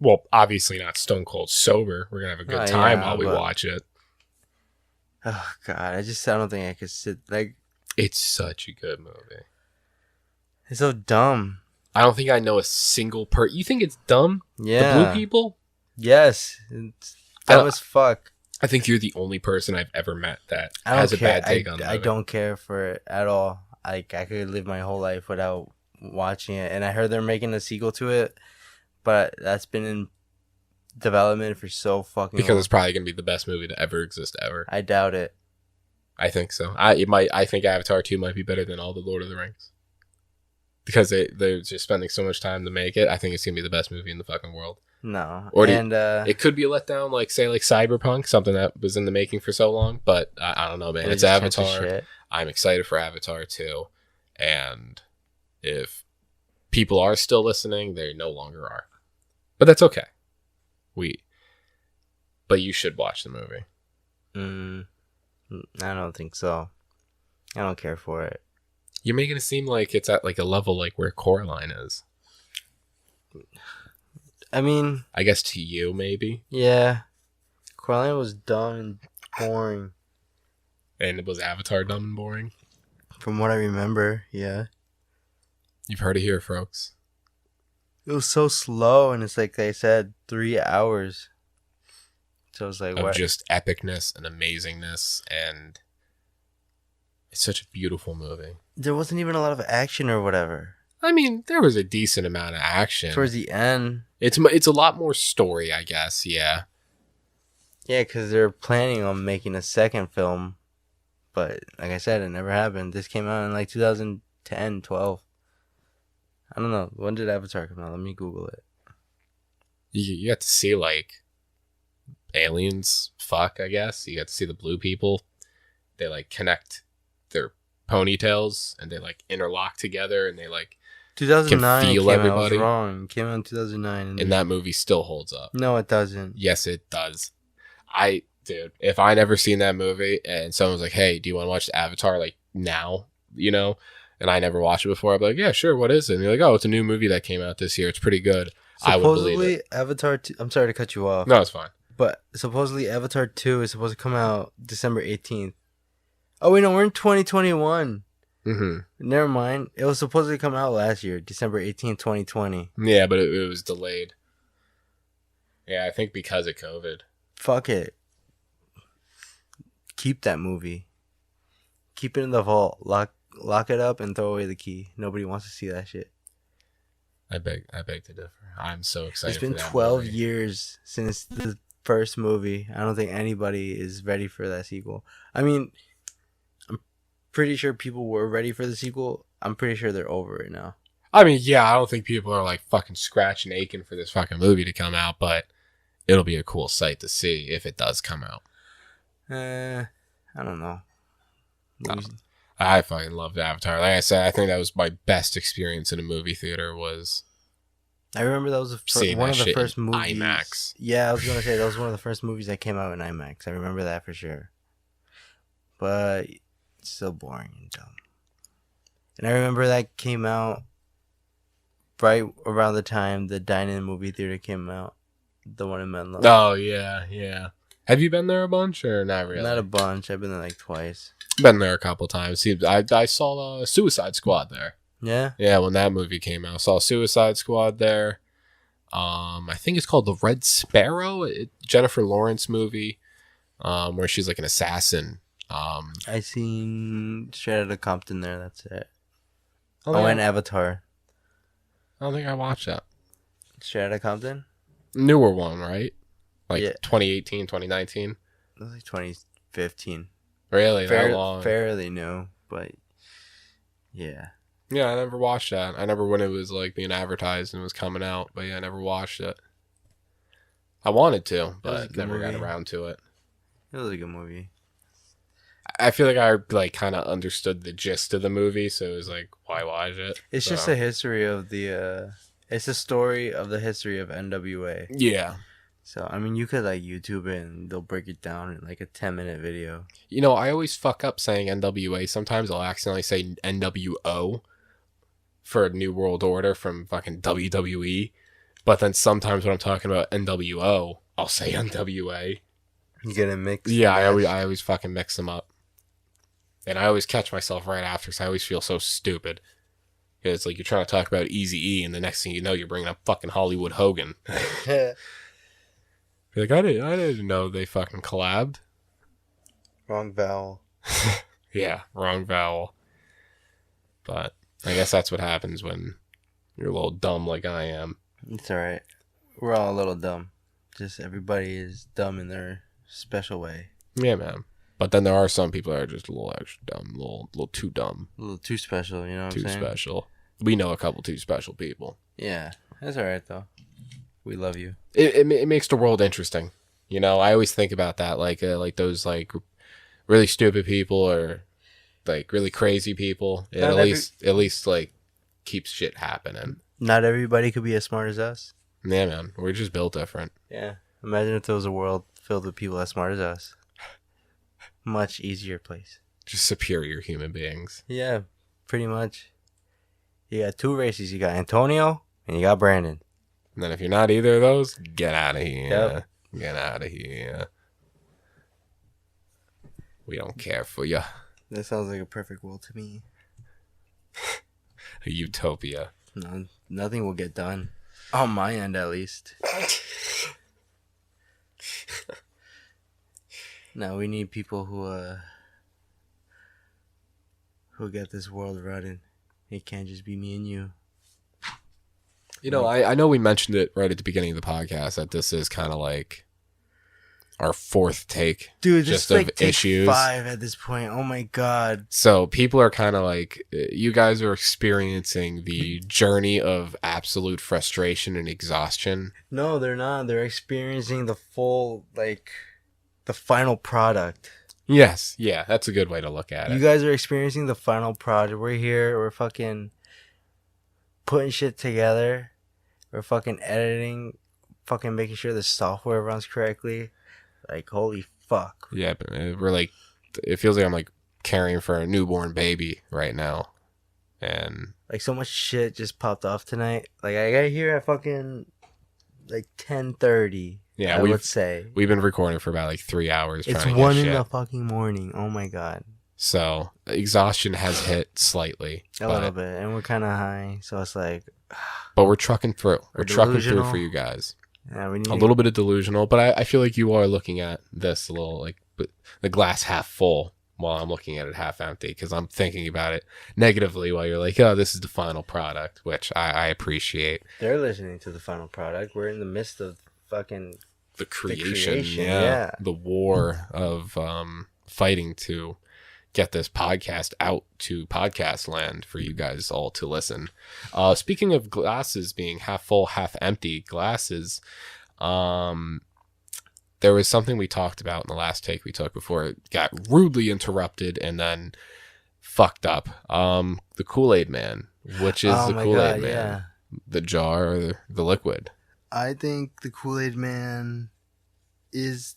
Well, obviously not stone cold sober. We're gonna have a good time while we watch it. Oh God, I don't think I could sit like. It's such a good movie. It's so dumb. I don't think I know a single You think it's dumb? Yeah. The blue people? Yes. It's dumb as fuck. I think you're the only person I've ever met that has a bad take on that. I don't care for it at all. I could live my whole life without watching it. And I heard they're making a sequel to it, but that's been in development for so fucking long. Because it's probably going to be the best movie to ever exist ever. I doubt it. I think so. I think Avatar 2 might be better than all the Lord of the Rings. Because they're just spending so much time to make it. I think it's going to be the best movie in the fucking world. No. It could be a letdown, like Cyberpunk, something that was in the making for so long. But I don't know, man. It's Avatar. I'm excited for Avatar 2. And if people are still listening, they no longer are. But that's okay. But you should watch the movie. I don't think so. I don't care for it. You're making it seem like it's at a level where Coraline is. I mean, I guess to you, maybe. Yeah. Coraline was dumb and boring. And was Avatar dumb and boring? From what I remember, yeah. You've heard it here, folks. It was so slow, and it's like they said, 3 hours. So it was like, of just epicness and amazingness, and it's such a beautiful movie. There wasn't even a lot of action or whatever. I mean, there was a decent amount of action. Towards the end. It's a lot more story, I guess, yeah. Yeah, because they're planning on making a second film. But, like I said, it never happened. This came out in 2010, 12. I don't know. When did Avatar come out? Let me Google it. You got to see, aliens fuck, I guess. You got to see the blue people. They, connect their ponytails, and they, interlock together, and they, 2009 can feel came everybody. Out. I was wrong. It came out in 2009. And that movie still holds up. No, it doesn't. Yes, it does. Dude, if I never seen that movie and someone was like, hey, do you want to watch Avatar now? And I never watched it before, I'd be like, yeah, sure, what is it? And you're like, oh, it's a new movie that came out this year. It's pretty good. I would believe it. Avatar 2, I'm sorry to cut you off. No, it's fine. But supposedly Avatar 2 is supposed to come out December 18th. Oh, wait, no, we're in 2021. Mm-hmm. Never mind. It was supposed to come out last year, December 18th, 2020. Yeah, but it was delayed. Yeah, I think because of COVID. Fuck it. Keep that movie. Keep it in the vault. Lock it up and throw away the key. Nobody wants to see that shit. I beg to differ. I'm so excited. It's been 12 years since the first movie. I don't think anybody is ready for that sequel. I mean, pretty sure people were ready for the sequel. I'm pretty sure they're over it now. I mean, yeah, I don't think people are like fucking scratching aching for this fucking movie to come out, but it'll be a cool sight to see if it does come out. I don't know. I fucking loved Avatar. Like I said, I think that was my best experience in a movie theater was. I remember that was one of the first movies. IMAX. Yeah, I was gonna say that was one of the first movies that came out in IMAX. I remember that for sure. But it's still boring and dumb. And I remember that came out right around the time the Dine-In movie theater came out. The one in Menlo. Oh, yeah, yeah. Have you been there a bunch or not really? Not a bunch. I've been there like twice. Been there a couple times. See, I saw Suicide Squad there. Yeah? Yeah, when that movie came out. I saw Suicide Squad there. I think it's called The Red Sparrow. Jennifer Lawrence movie where she's like an assassin. I seen Straight Outta Compton there. That's it. And Avatar. I don't think I watched that. Straight Outta Compton? Newer one, right? Like yeah. 2018, 2019? It was like 2015. Really? That long? Fairly new, but yeah. Yeah, I never watched that. I never, when it was like being advertised and was coming out, but yeah, I never watched it. I wanted to, but never got around to it. It was a good movie. I feel like I like kind of understood the gist of the movie, so it was like, why watch it? It's just a history of the. It's a story of the history of NWA. Yeah. So I mean, you could like YouTube it and they'll break it down in like a 10-minute video. You know, I always fuck up saying NWA. Sometimes I'll accidentally say NWO for New World Order from fucking WWE, but then sometimes when I'm talking about NWO, I'll say NWA. You get a mix. Yeah, I always fucking mix them up. And I always catch myself right after because I always feel so stupid. It's like you're trying to talk about Eazy-E and the next thing you know, you're bringing up fucking Hollywood Hogan. You're like, I didn't know they fucking collabed. Wrong vowel. Yeah, wrong vowel. But I guess that's what happens when you're a little dumb like I am. It's alright. We're all a little dumb. Just everybody is dumb in their special way. Yeah, man. But then there are some people that are just a little extra dumb, a little too dumb. A little too special, you know what I'm saying? Too special. We know a couple too special people. Yeah, that's alright though. We love you. It makes the world interesting. You know, I always think about that, like those like really stupid people or like really crazy people. It at least like keeps shit happening. Not everybody could be as smart as us. Yeah, man. We're just built different. Yeah. Imagine if there was a world filled with people as smart as us. Much easier place. Just superior human beings. Yeah, pretty much. You got two races. You got Antonio and you got Brandon. And then if you're not either of those, get out of here. Yep. Get out of here. We don't care for you. That sounds like a perfect world to me. A utopia. No, nothing will get done. On my end, at least. No, we need people who get this world running. It can't just be me and you. You know, I know we mentioned it right at the beginning of the podcast that this is kind of like our fourth take. Dude, just this is like of issues. 5 at this point. Oh my god. So people are kind of like, you guys are experiencing the journey of absolute frustration and exhaustion. No, they're not. They're experiencing the full, like, the final product. Yes. Yeah, that's a good way to look at it. You guys are experiencing the final product. We're here. We're fucking putting shit together. We're fucking editing. Fucking making sure the software runs correctly. Like, holy fuck. Yeah, but we're like, it feels like I'm like caring for a newborn baby right now. And like, so much shit just popped off tonight. Like, I got here at fucking like 10:30. Yeah, I would say we've been recording for about like 3 hours. It's 1 in the fucking morning. Oh my god. So exhaustion has hit slightly, a little bit, and we're kind of high. So it's like, but we're trucking through. We're trucking delusional. through for you guys. Yeah, we need a little bit of delusional, but I feel like you are looking at this a little like the glass half full while I'm looking at it half empty because I'm thinking about it negatively while you're like, oh, this is the final product, which I appreciate. They're listening to the final product. We're in the midst of fucking the creation, yeah. The war of fighting to get this podcast out to podcast land for you guys all to listen. Speaking of glasses being half full, half empty glasses, there was something we talked about in the last take we took before it got rudely interrupted and then fucked up. The Kool-Aid Man. Which is the Kool-Aid Man? Yeah. The jar or the liquid? I think the Kool-Aid Man is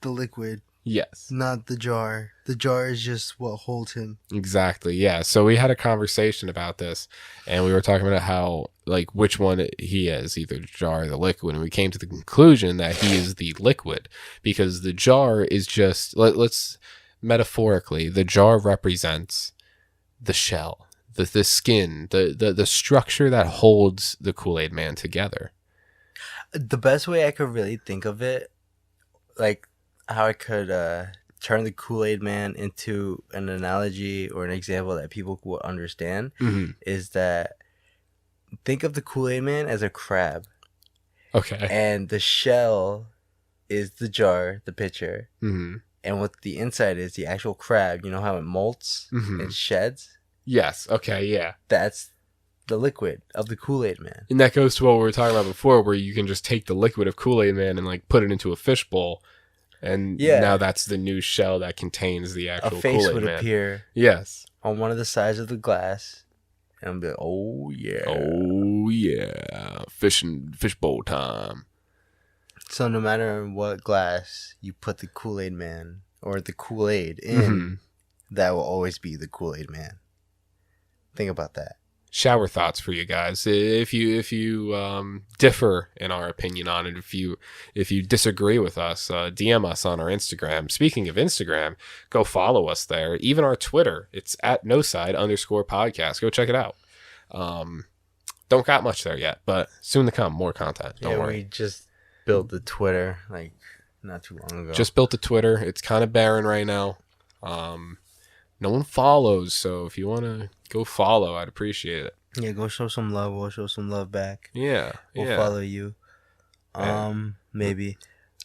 the liquid. Yes. Not the jar. The jar is just what holds him. Exactly, yeah. So we had a conversation about this, and we were talking about how, like, which one he is, either the jar or the liquid, and we came to the conclusion that he is the liquid, because the jar is just, let's metaphorically, the jar represents the shell, the skin, the structure that holds the Kool-Aid Man together. The best way I could really think of it, like how I could turn the Kool-Aid Man into an analogy or an example that people will understand, is that think of the Kool-Aid Man as a crab. Okay. And the shell is the jar, the pitcher. And what the inside is the actual crab. You know how it molts and sheds? Yes. Okay. Yeah. That's the liquid of the Kool-Aid Man. And that goes to what we were talking about before, where you can just take the liquid of Kool-Aid Man and like put it into a fishbowl, and now that's the new shell that contains the actual Kool-Aid Man. A face would appear. Yes. On one of the sides of the glass, and I'll be like, "Oh yeah, oh yeah, fishbowl time." So no matter what glass you put the Kool-Aid Man or the Kool-Aid in, that will always be the Kool-Aid Man. Think about that. Shower thoughts for you guys. If you differ in our opinion on it, if you disagree with us, DM us on our Instagram. Speaking of Instagram, go follow us there. Even our Twitter, it's at @noside_podcast. Go check it out. Don't got much there yet, but soon to come, more content. Don't worry. We just built the Twitter like not too long ago. Just built the Twitter. It's kind of barren right now. No one follows, so if you want to go follow, I'd appreciate it. Yeah, go show some love. We'll show some love back. Yeah, we'll follow you. Maybe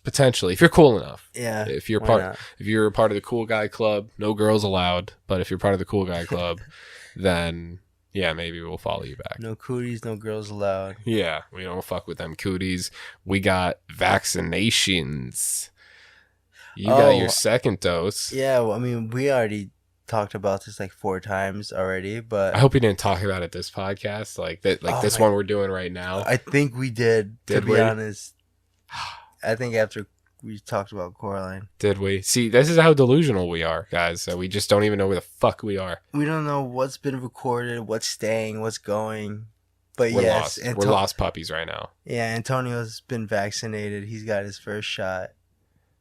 potentially, if you're cool enough. Yeah, if you're a part of the cool guy club, no girls allowed. But if you're part of the cool guy club, then yeah, maybe we'll follow you back. No cooties, no girls allowed. Yeah, we don't fuck with them cooties. We got vaccinations. You got your second dose. Yeah, well, I mean, we already talked about this like 4 times already, but I hope we didn't talk about it this podcast, like that, like this one we're doing right now. I think we did. To be honest, I think after we talked about Coraline. Did we? See, this is how delusional we are, guys. So we just don't even know where the fuck we are. We don't know what's been recorded, what's staying, what's going. But we're lost. We're lost puppies right now. Yeah, Antonio's been vaccinated. He's got his first shot.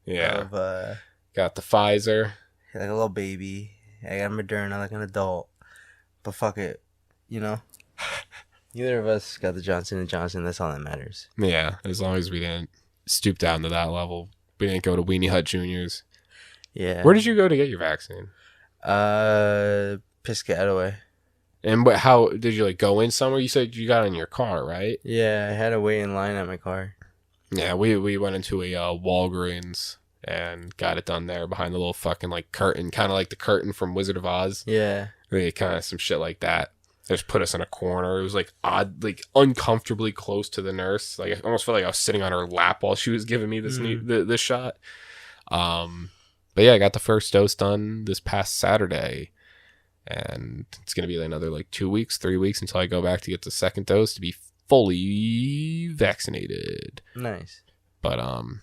Yeah. Got the Pfizer. Like a little baby. I got Moderna like an adult. But fuck it. You know? Neither of us got the Johnson & Johnson. That's all that matters. Yeah, as long as we didn't stoop down to that level. We didn't go to Weenie Hut Juniors. Yeah. Where did you go to get your vaccine? Piscataway. And how did you like go in somewhere? You said you got in your car, right? Yeah, I had to wait in line at my car. Yeah, we went into a Walgreens and got it done there behind the little fucking like curtain, kind of like the curtain from Wizard of Oz. Yeah. Really kind of some shit like that. They just put us in a corner. It was like odd, like uncomfortably close to the nurse. Like I almost felt like I was sitting on her lap while she was giving me this this shot. But yeah, I got the first dose done this past Saturday, and it's gonna be another like 2 weeks, 3 weeks until I go back to get the second dose to be fully vaccinated. Nice. But I'm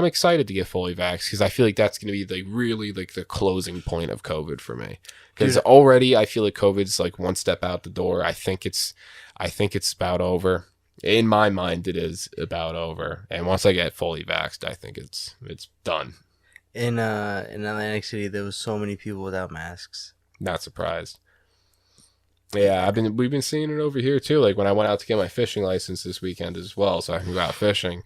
excited to get fully vaxxed because I feel like that's gonna be like really like the closing point of COVID for me. Because already I feel like COVID's like one step out the door. I think it's about over. In my mind, it is about over. And once I get fully vaxxed, I think it's done. In Atlantic City, there was so many people without masks. Not surprised. Yeah, we've been seeing it over here too. Like when I went out to get my fishing license this weekend as well, so I can go out fishing.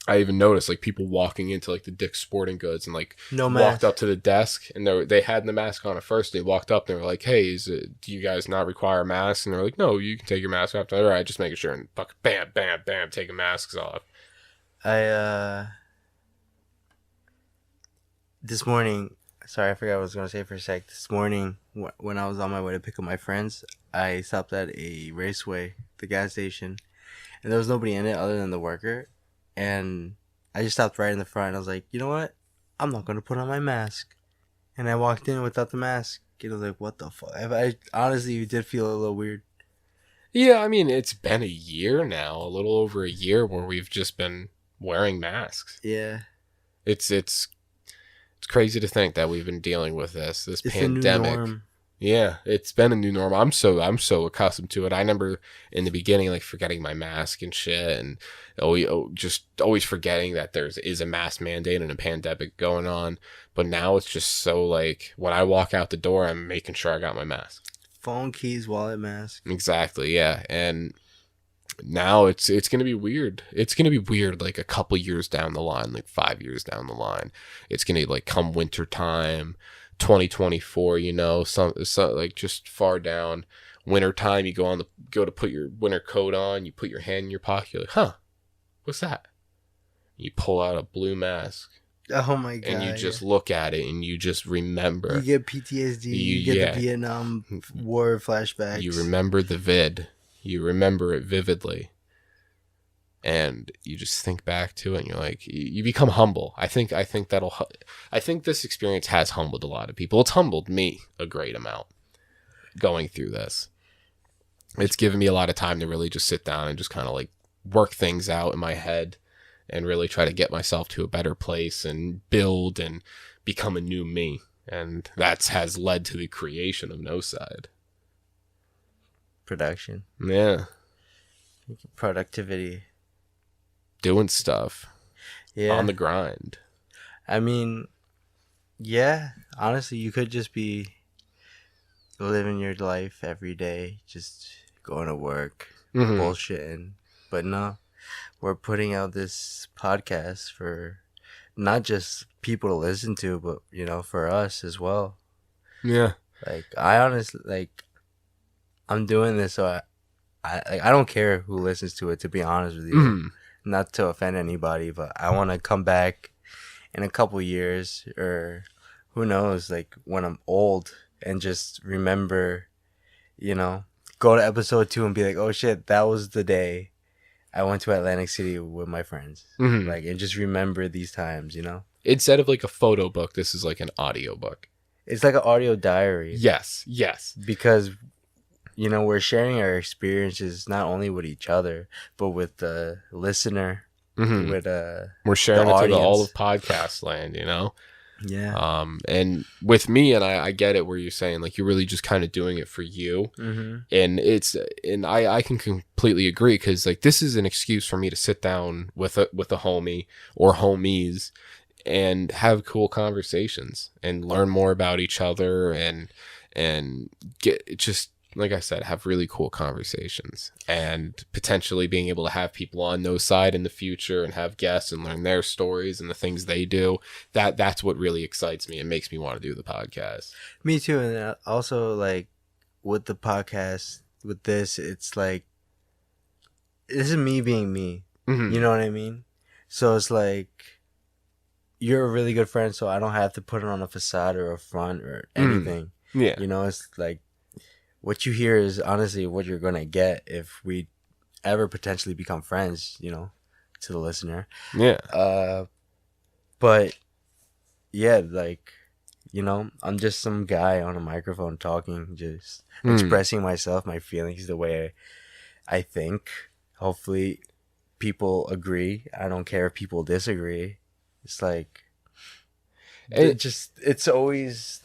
I even noticed like people walking into like the Dick's Sporting Goods and like walked up to the desk and they had the mask on at first. They walked up and they were like, "Hey, do you guys not require masks?" And they're like, "No, you can take your mask off." All right, just making sure. And fucking bam, bam, bam, taking masks off. This morning Sorry, I forgot what I was going to say for a sec. This morning, when I was on my way to pick up my friends, I stopped at a Raceway, the gas station, and there was nobody in it other than the worker. And I just stopped right in the front. And I was like, you know what? I'm not going to put on my mask. And I walked in without the mask. And I was like, what the fuck? I honestly did feel a little weird. Yeah, I mean, it's been a year now, a little over a year where we've just been wearing masks. Yeah. It's crazy to think that we've been dealing with this It's pandemic. a new norm. Yeah, it's been a new norm. I'm so accustomed to it. I remember in the beginning, like forgetting my mask and shit, and always forgetting that is a mask mandate and a pandemic going on. But now it's just so like when I walk out the door, I'm making sure I got my mask. Phone, keys, wallet, mask. Exactly, yeah. And now it's gonna be weird. It's gonna be weird like a couple years down the line, like 5 years down the line. It's gonna like come winter time, 2024, you know, some like just far down winter time. You go to put your winter coat on, you put your hand in your pocket, you're like, huh, what's that? You pull out a blue mask. Oh my god! And you just look at it and you just remember. You get PTSD. You get the Vietnam War flashbacks. You remember the vid. You remember it vividly. And you just think back to it and you're like, you become humble. I think this experience has humbled a lot of people. It's humbled me a great amount going through this. It's given me a lot of time to really just sit down and just kind of like work things out in my head and really try to get myself to a better place and build and become a new me. And that has led to the creation of Noside. Production. Yeah. Productivity. Doing stuff. Yeah. On the grind. I mean, yeah. Honestly, you could just be living your life every day, just going to work, bullshitting. But no, we're putting out this podcast for not just people to listen to, but, you know, for us as well. Yeah. Like, I honestly, like, I'm doing this so I don't care who listens to it, to be honest with you. Not to offend anybody, but I want to come back in a couple years, or who knows, like when I'm old, and just remember, you know, go to episode 2 and be like, oh shit, that was the day I went to Atlantic City with my friends. Like, and just remember these times, you know? Instead of like a photo book, this is like an audio book. It's like an audio diary. Yes. Because, you know, we're sharing our experiences not only with each other, but with the listener. With we're sharing it to all of podcast land, you know? Yeah. And with me, and I get it where you're saying like you're really just kind of doing it for you. And I can completely agree, because like this is an excuse for me to sit down with a homie or homies and have cool conversations and learn more about each other and get just, like I said, have really cool conversations, and potentially being able to have people on Noside in the future and have guests and learn their stories and the things they do. That's what really excites me and makes me want to do the podcast. Me too. And also, like, with the podcast, with this, it's like, this is me being me. You know what I mean? So it's like, you're a really good friend, so I don't have to put it on a facade or a front or anything. Yeah. You know, it's like, what you hear is honestly what you're going to get if we ever potentially become friends, you know, to the listener. Yeah. But yeah, like, you know, I'm just some guy on a microphone talking, just expressing myself, my feelings, the way I think. Hopefully people agree. I don't care if people disagree. It's like, there's always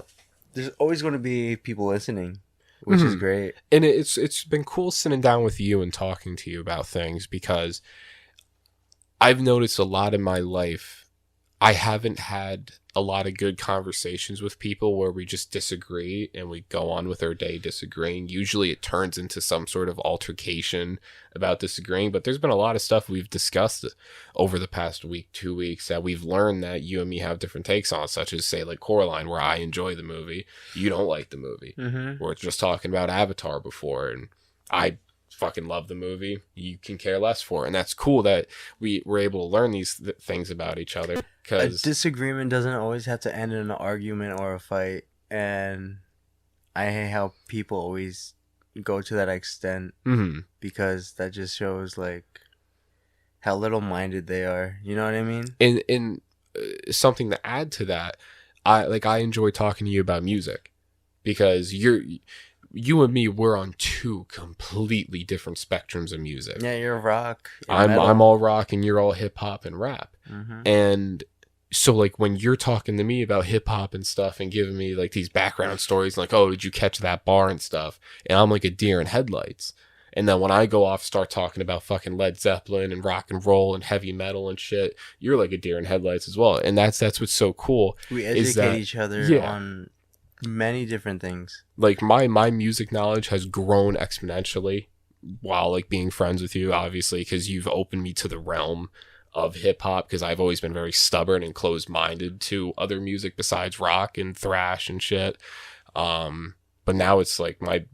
going to be people listening, which is great. And it's been cool sitting down with you and talking to you about things, because I've noticed a lot in my life, I haven't had a lot of good conversations with people where we just disagree and we go on with our day disagreeing. Usually it turns into some sort of altercation about disagreeing, but there's been a lot of stuff we've discussed over the past week, 2 weeks, that we've learned that you and me have different takes on, such as, say, like Coraline, where I enjoy the movie, you don't like the movie. We're just talking about Avatar before, and I fucking love the movie, you can care less for it. And that's cool that we were able to learn these things about each other. A disagreement doesn't always have to end in an argument or a fight, and I hate how people always go to that extent, because that just shows like how little minded they are. You know what I mean? And something to add to that, I enjoy talking to you about music, because you and me, we're on two completely different spectrums of music. Yeah, you're rock. I'm all rock and you're all hip hop and rap. Mm-hmm. And so like when you're talking to me about hip hop and stuff and giving me like these background stories, like, oh, did you catch that bar and stuff? And I'm like a deer in headlights. And then when I go off, start talking about fucking Led Zeppelin and rock and roll and heavy metal and shit, you're like a deer in headlights as well. And that's what's so cool. We educate each other on many different things. Like my music knowledge has grown exponentially while like being friends with you, obviously, because you've opened me to the realm of hip hop, because I've always been very stubborn and closed minded to other music besides rock and thrash and shit. But now it's like my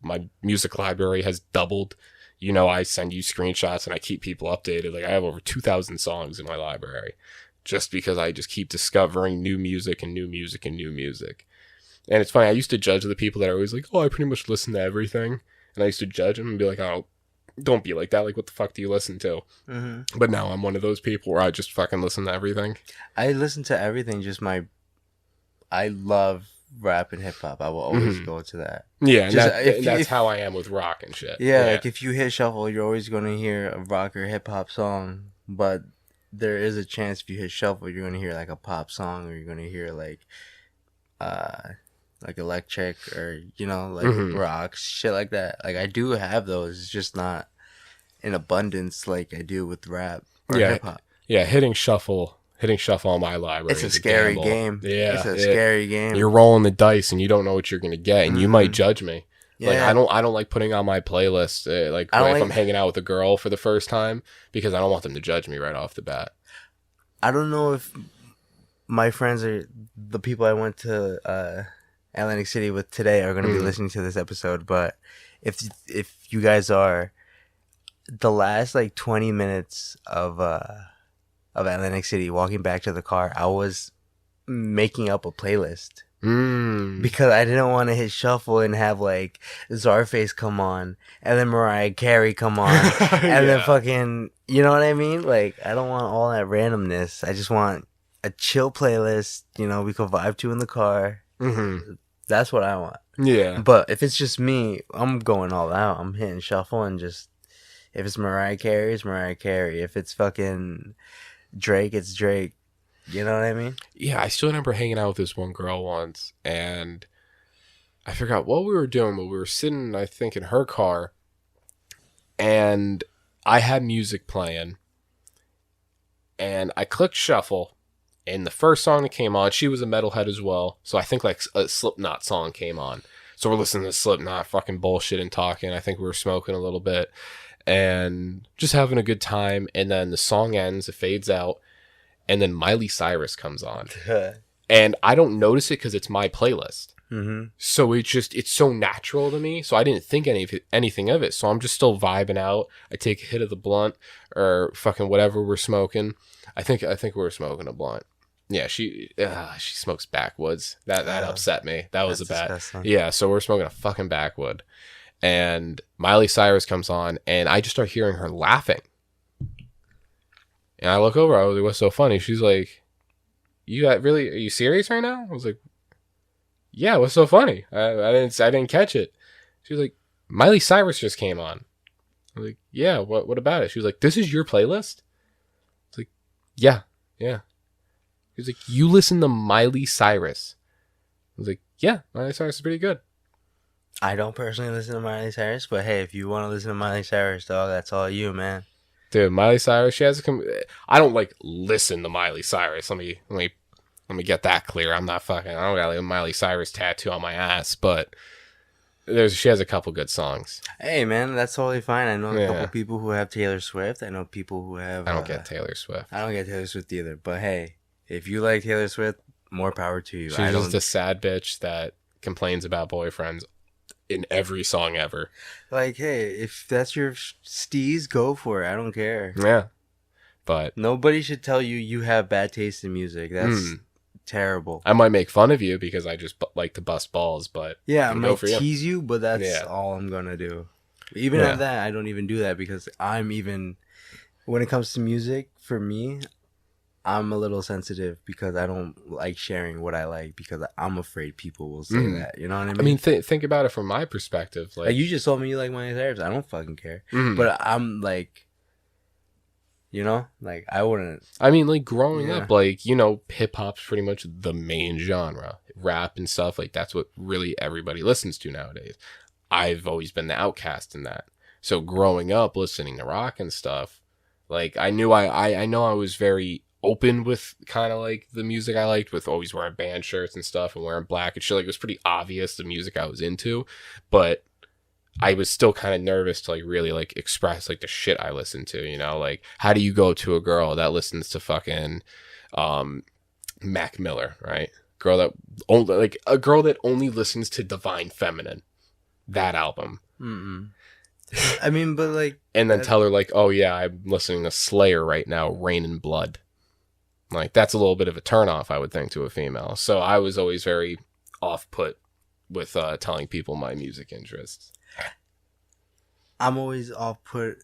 music library has doubled. You know, I send you screenshots and I keep people updated. Like I have over 2,000 songs in my library, just because I just keep discovering new music and new music and new music. And it's funny, I used to judge the people that are always like, oh, I pretty much listen to everything. And I used to judge them and be like, oh, don't be like that. Like, what the fuck do you listen to? Mm-hmm. But now I'm one of those people where I just fucking listen to everything. I listen to everything. I love rap and hip hop. I will always go to that. Yeah, and that's how I am with rock and shit. Yeah, like if you hit shuffle, you're always going to hear a rock or hip hop song. But there is a chance if you hit shuffle, you're going to hear like a pop song, or you're going to hear like electric, or like rock, shit like that. Like I do have those. It's just not in abundance like I do with rap or hip hop. Yeah, hitting shuffle on my library. It's a scary game. Yeah, it's a scary game. You're rolling the dice and you don't know what you're gonna get, and you might judge me. Yeah. Like I don't like putting on my playlist if I'm hanging out with a girl for the first time, because I don't want them to judge me right off the bat. I don't know if my friends are the people I went to Atlantic City with today are going to be listening to this episode, but if you guys are, the last like 20 minutes of Atlantic City, walking back to the car, I was making up a playlist because I didn't want to hit shuffle and have like Czarface come on and then Mariah Carey come on and then fucking, you know what I mean? Like I don't want all that randomness. I just want a chill playlist, we could vibe to in the car. Mm-hmm. That's what I want. Yeah. But if it's just me, I'm going all out. I'm hitting shuffle and just, if it's Mariah Carey, it's Mariah Carey. If it's fucking Drake, it's Drake. You know what I mean? Yeah, I still remember hanging out with this one girl once, and I forgot what we were doing, but we were sitting, I think, in her car, and I had music playing, and I clicked shuffle. And the first song that came on, she was a metalhead as well. So I think like a Slipknot song came on. So we're listening to Slipknot, fucking bullshit and talking. I think we were smoking a little bit and just having a good time. And then the song ends, it fades out. And then Miley Cyrus comes on. And I don't notice it because it's my playlist. Mm-hmm. So it's so natural to me. So I didn't think anything of it. So I'm just still vibing out. I take a hit of the blunt or fucking whatever we're smoking. I think we were smoking a blunt. Yeah, she smokes backwoods. That upset me. That was a bad. Disgusting. Yeah, so we're smoking a fucking backwood, and Miley Cyrus comes on, and I just start hearing her laughing, and I look over. I was like, "What's so funny?" She's like, are you serious right now?" I was like, "Yeah, what's so funny? I didn't catch it." She was like, "Miley Cyrus just came on." I was like, "Yeah, what about it?" She was like, "This is your playlist?" I was like, Yeah. He was like, "You listen to Miley Cyrus?" I was like, "Yeah, Miley Cyrus is pretty good." I don't personally listen to Miley Cyrus, but hey, if you want to listen to Miley Cyrus, dog, that's all you, man. Dude, Miley Cyrus, she has I don't like listen to Miley Cyrus. Let me get that clear. I don't got like a Miley Cyrus tattoo on my ass, but she has a couple good songs. Hey, man, that's totally fine. I know a couple people who have Taylor Swift. I know people who have. I don't get Taylor Swift. I don't get Taylor Swift either. But hey, if you like Taylor Swift, more power to you. She's just a sad bitch that complains about boyfriends in every song ever. Like, hey, if that's your steez, go for it. I don't care. Yeah. But nobody should tell you you have bad taste in music. That's terrible. I might make fun of you because I just like to bust balls, but yeah, I might tease you, but that's all I'm gonna do. Even at that, I don't even do that because when it comes to music, for me, I'm a little sensitive because I don't like sharing what I like because I'm afraid people will say that. You know what I mean? I mean, think about it from my perspective. Like you just told me you like Miley Cyrus. I don't fucking care. But I'm like, you know, like I wouldn't. I mean, like growing up, like, you know, hip hop's pretty much the main genre. Rap and stuff, like that's what really everybody listens to nowadays. I've always been the outcast in that. So growing up listening to rock and stuff, like I knew I know I was very open with kind of like the music I liked, with always wearing band shirts and stuff and wearing black and shit. Like it was pretty obvious the music I was into, but I was still kind of nervous to like really like express like the shit I listened to, you know? Like how do you go to a girl that listens to fucking Mac Miller, right? A girl that only listens to Divine Feminine, that album. I mean, but like, and then tell her like, oh yeah, I'm listening to Slayer right now, Rain and Blood. Like that's a little bit of a turnoff, I would think, to a female. So I was always very off-put with telling people my music interests. I'm always off-put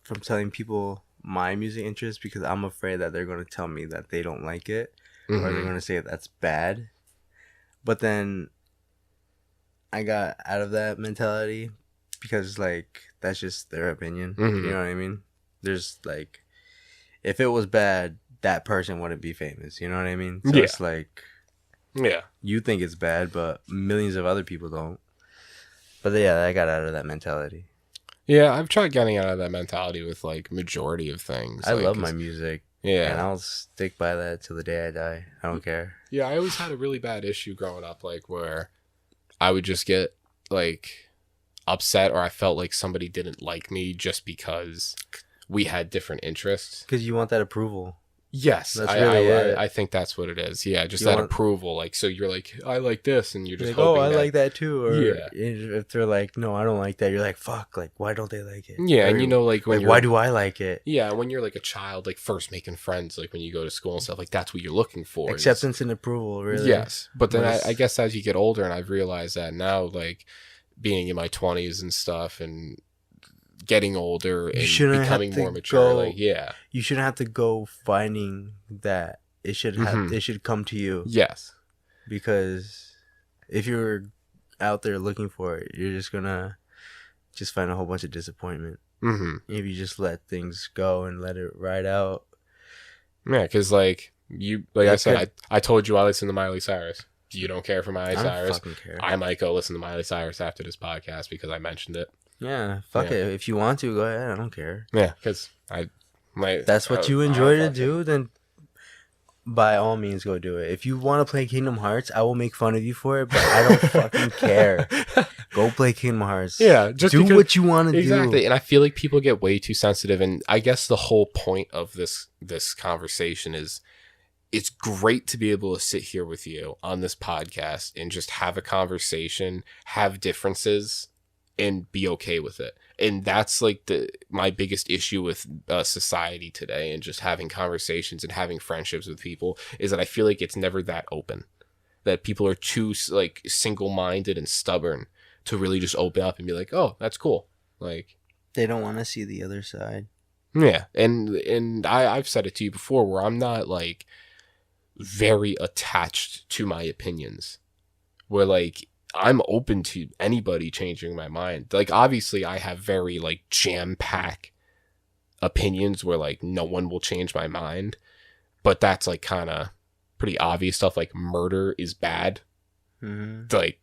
from telling people my music interests because I'm afraid that they're going to tell me that they don't like it or they're going to say that's bad. But then I got out of that mentality because like that's just their opinion. You know what I mean? There's like, if it was bad, that person wouldn't be famous. You know what I mean? So it's like, you think it's bad, but millions of other people don't. But yeah, I got out of that mentality. Yeah, I've tried getting out of that mentality with like majority of things. I love my music. Yeah. And I'll stick by that till the day I die. I don't care. Yeah, I always had a really bad issue growing up, like where I would just get like upset or I felt like somebody didn't like me just because we had different interests. Because you want that approval. Yes, that's really it. I think that's what it is. Yeah, just that approval. Like, so you're like, I like this, and you're just like, oh, I like that too. Or if they're like, no, I don't like that, you're like, fuck, like, why don't they like it? Yeah, or, and you know, like when why do I like it? Yeah, when you're like a child, like first making friends, like when you go to school and stuff, like that's what you're looking for. Acceptance and approval, really. Yes, but then I guess as you get older, and I've realized that now, like being in my 20s and stuff, and getting older and becoming more mature, like you shouldn't have to go finding that. It should have it should come to you. Yes, because if you're out there looking for it, you're just gonna find a whole bunch of disappointment. If you just let things go and let it ride out. Yeah, because like I said, I told you I listen to Miley Cyrus. You don't care for Miley Cyrus. Fucking care. I might go listen to Miley Cyrus after this podcast because I mentioned it. Yeah, fuck it. If you want to, go ahead. I don't care. Yeah, because that's what you enjoy to do, then by all means go do it. If you want to play Kingdom Hearts, I will make fun of you for it, but I don't fucking care. Go play Kingdom Hearts. Yeah, just do what you want to do. Exactly, and I feel like people get way too sensitive, and I guess the whole point of this conversation is it's great to be able to sit here with you on this podcast and just have a conversation, have differences, and be okay with it. And that's like my biggest issue with society today, and just having conversations and having friendships with people, is that I feel like it's never that open, that people are too like single-minded and stubborn to really just open up and be like, oh, that's cool. Like they don't want to see the other side. Yeah. And I've said it to you before, where I'm not like very attached to my opinions, where like I'm open to anybody changing my mind. Like, obviously I have very like jam-packed opinions where like no one will change my mind, but that's like kind of pretty obvious stuff. Like murder is bad. Like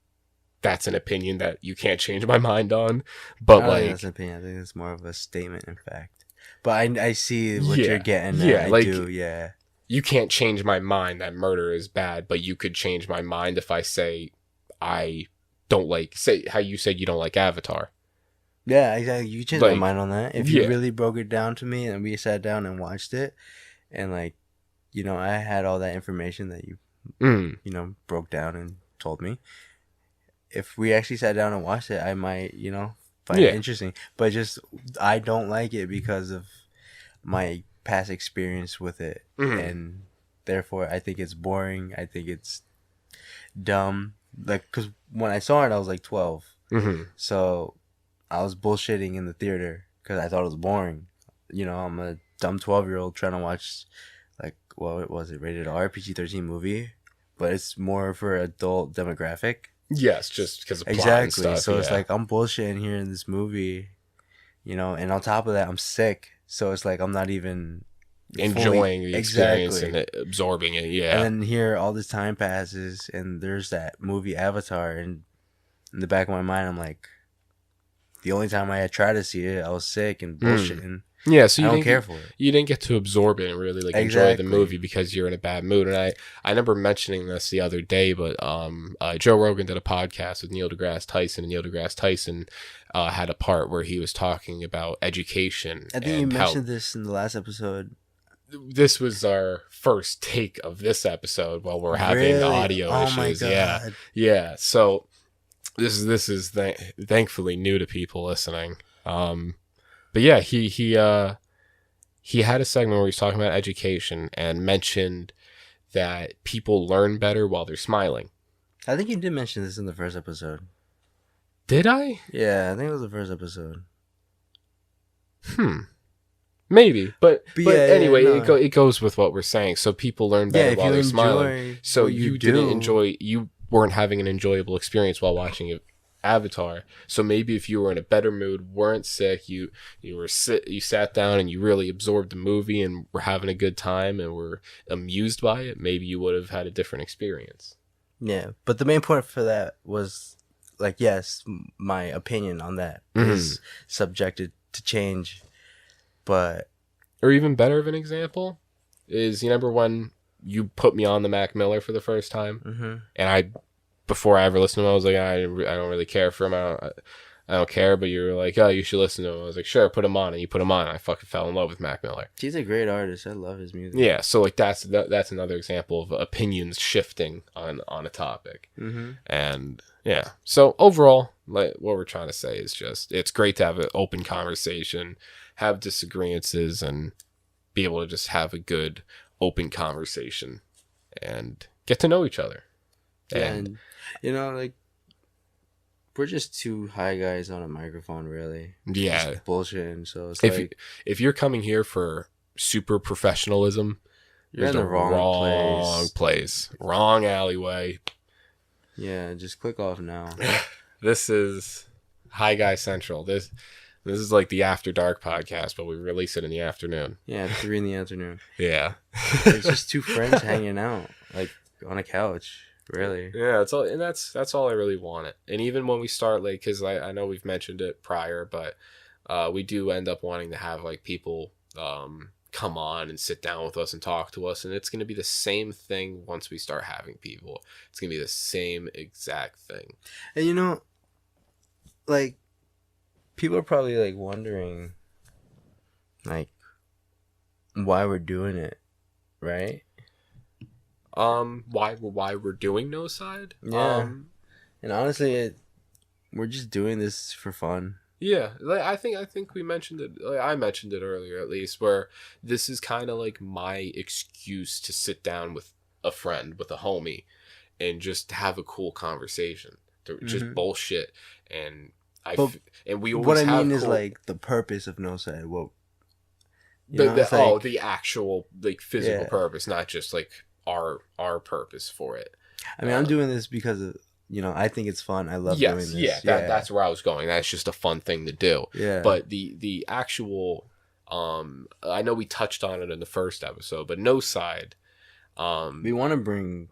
that's an opinion that you can't change my mind on. But I think that's an opinion. I think it's more of a statement, in fact. But I see what you're getting at. Yeah, you can't change my mind that murder is bad, but you could change my mind if I say I don't like, say how you said you don't like Avatar. Yeah, exactly. You changed my mind on that. If you really broke it down to me and we sat down and watched it, and like, you know, I had all that information that you, you know, broke down and told me, if we actually sat down and watched it, I might, find it interesting. But just I don't like it because of my past experience with it, and therefore I think it's boring. I think it's dumb. Like, because when I saw it, I was like 12, so I was bullshitting in the theater because I thought it was boring. I'm a dumb 12-year-old trying to watch, like, what was it, rated R, PG-13 movie, but it's more for adult demographic. Yes, just because of plot exactly. and stuff. So it's like I'm bullshitting here in this movie, and on top of that, I'm sick. So it's like I'm not even enjoying the experience and absorbing it. Yeah. And then here, all this time passes, and there's that movie Avatar, and in the back of my mind, I'm like, the only time I had tried to see it, I was sick and bullshitting. Yeah, so you don't care for it. You didn't get to absorb it and really enjoy the movie because you're in a bad mood. And I remember mentioning this the other day, but Joe Rogan did a podcast with Neil deGrasse Tyson, and Neil deGrasse Tyson had a part where he was talking about education. I think you mentioned this in the last episode. This was our first take of this episode while we're having audio issues. My God. Yeah. So this is thankfully new to people listening. But yeah, he had a segment where he was talking about education and mentioned that people learn better while they're smiling. I think you did mention this in the first episode. Did I? Yeah, I think it was the first episode. Maybe, but anyway, it goes with what we're saying. So people learn better while they're smiling. So you weren't having an enjoyable experience while watching Avatar. So maybe if you were in a better mood, weren't sick, you sat down and you really absorbed the movie and were having a good time and were amused by it, maybe you would have had a different experience. Yeah, but the main point for that was, like, yes, my opinion on that is subjected to change, but... Or even better of an example is, you remember when you put me on the Mac Miller for the first time? And before I ever listened to him, I was like, I don't really care for him. I don't care. But you were like, oh, you should listen to him. I was like, sure, put him on. And you put him on. And I fucking fell in love with Mac Miller. He's a great artist. I love his music. Yeah. So like that's another example of opinions shifting on a topic. And yeah. So overall, like, what we're trying to say is just, it's great to have an open conversation, have disagreements, and be able to just have a good open conversation and get to know each other. And like, we're just two high guys on a microphone, really. Yeah. Just bullshitting. So it's if you're coming here for super professionalism, you're in the wrong place. Wrong alleyway. Yeah, just click off now. This is High Guy Central. This is like the After Dark podcast, but we release it in the afternoon. Yeah, 3 in the afternoon. Yeah. It's just two friends hanging out, like, on a couch. Really? Yeah, that's all I really wanted. And even when we start, like, because I know we've mentioned it prior, but we do end up wanting to have, like, people come on and sit down with us and talk to us, and it's going to be the same thing once we start having people. It's going to be the same exact thing. And like, people are probably, like, wondering, like, why we're doing it, right? Why we're doing Noside? Yeah. And honestly, we're just doing this for fun. Yeah, like, I think we mentioned it. Like, I mentioned it earlier, at least, where this is kind of like my excuse to sit down with a friend, with a homie, and just have a cool conversation. To just bullshit, and we always. What I mean is, like, the purpose of Noside. What? The actual, like, physical purpose, not just like our purpose for it. I mean, I'm doing this because of, I think it's fun. I love doing this. Yeah, that's where I was going. That's just a fun thing to do. Yeah. But the actual, I know we touched on it in the first episode, but Noside, we want to bring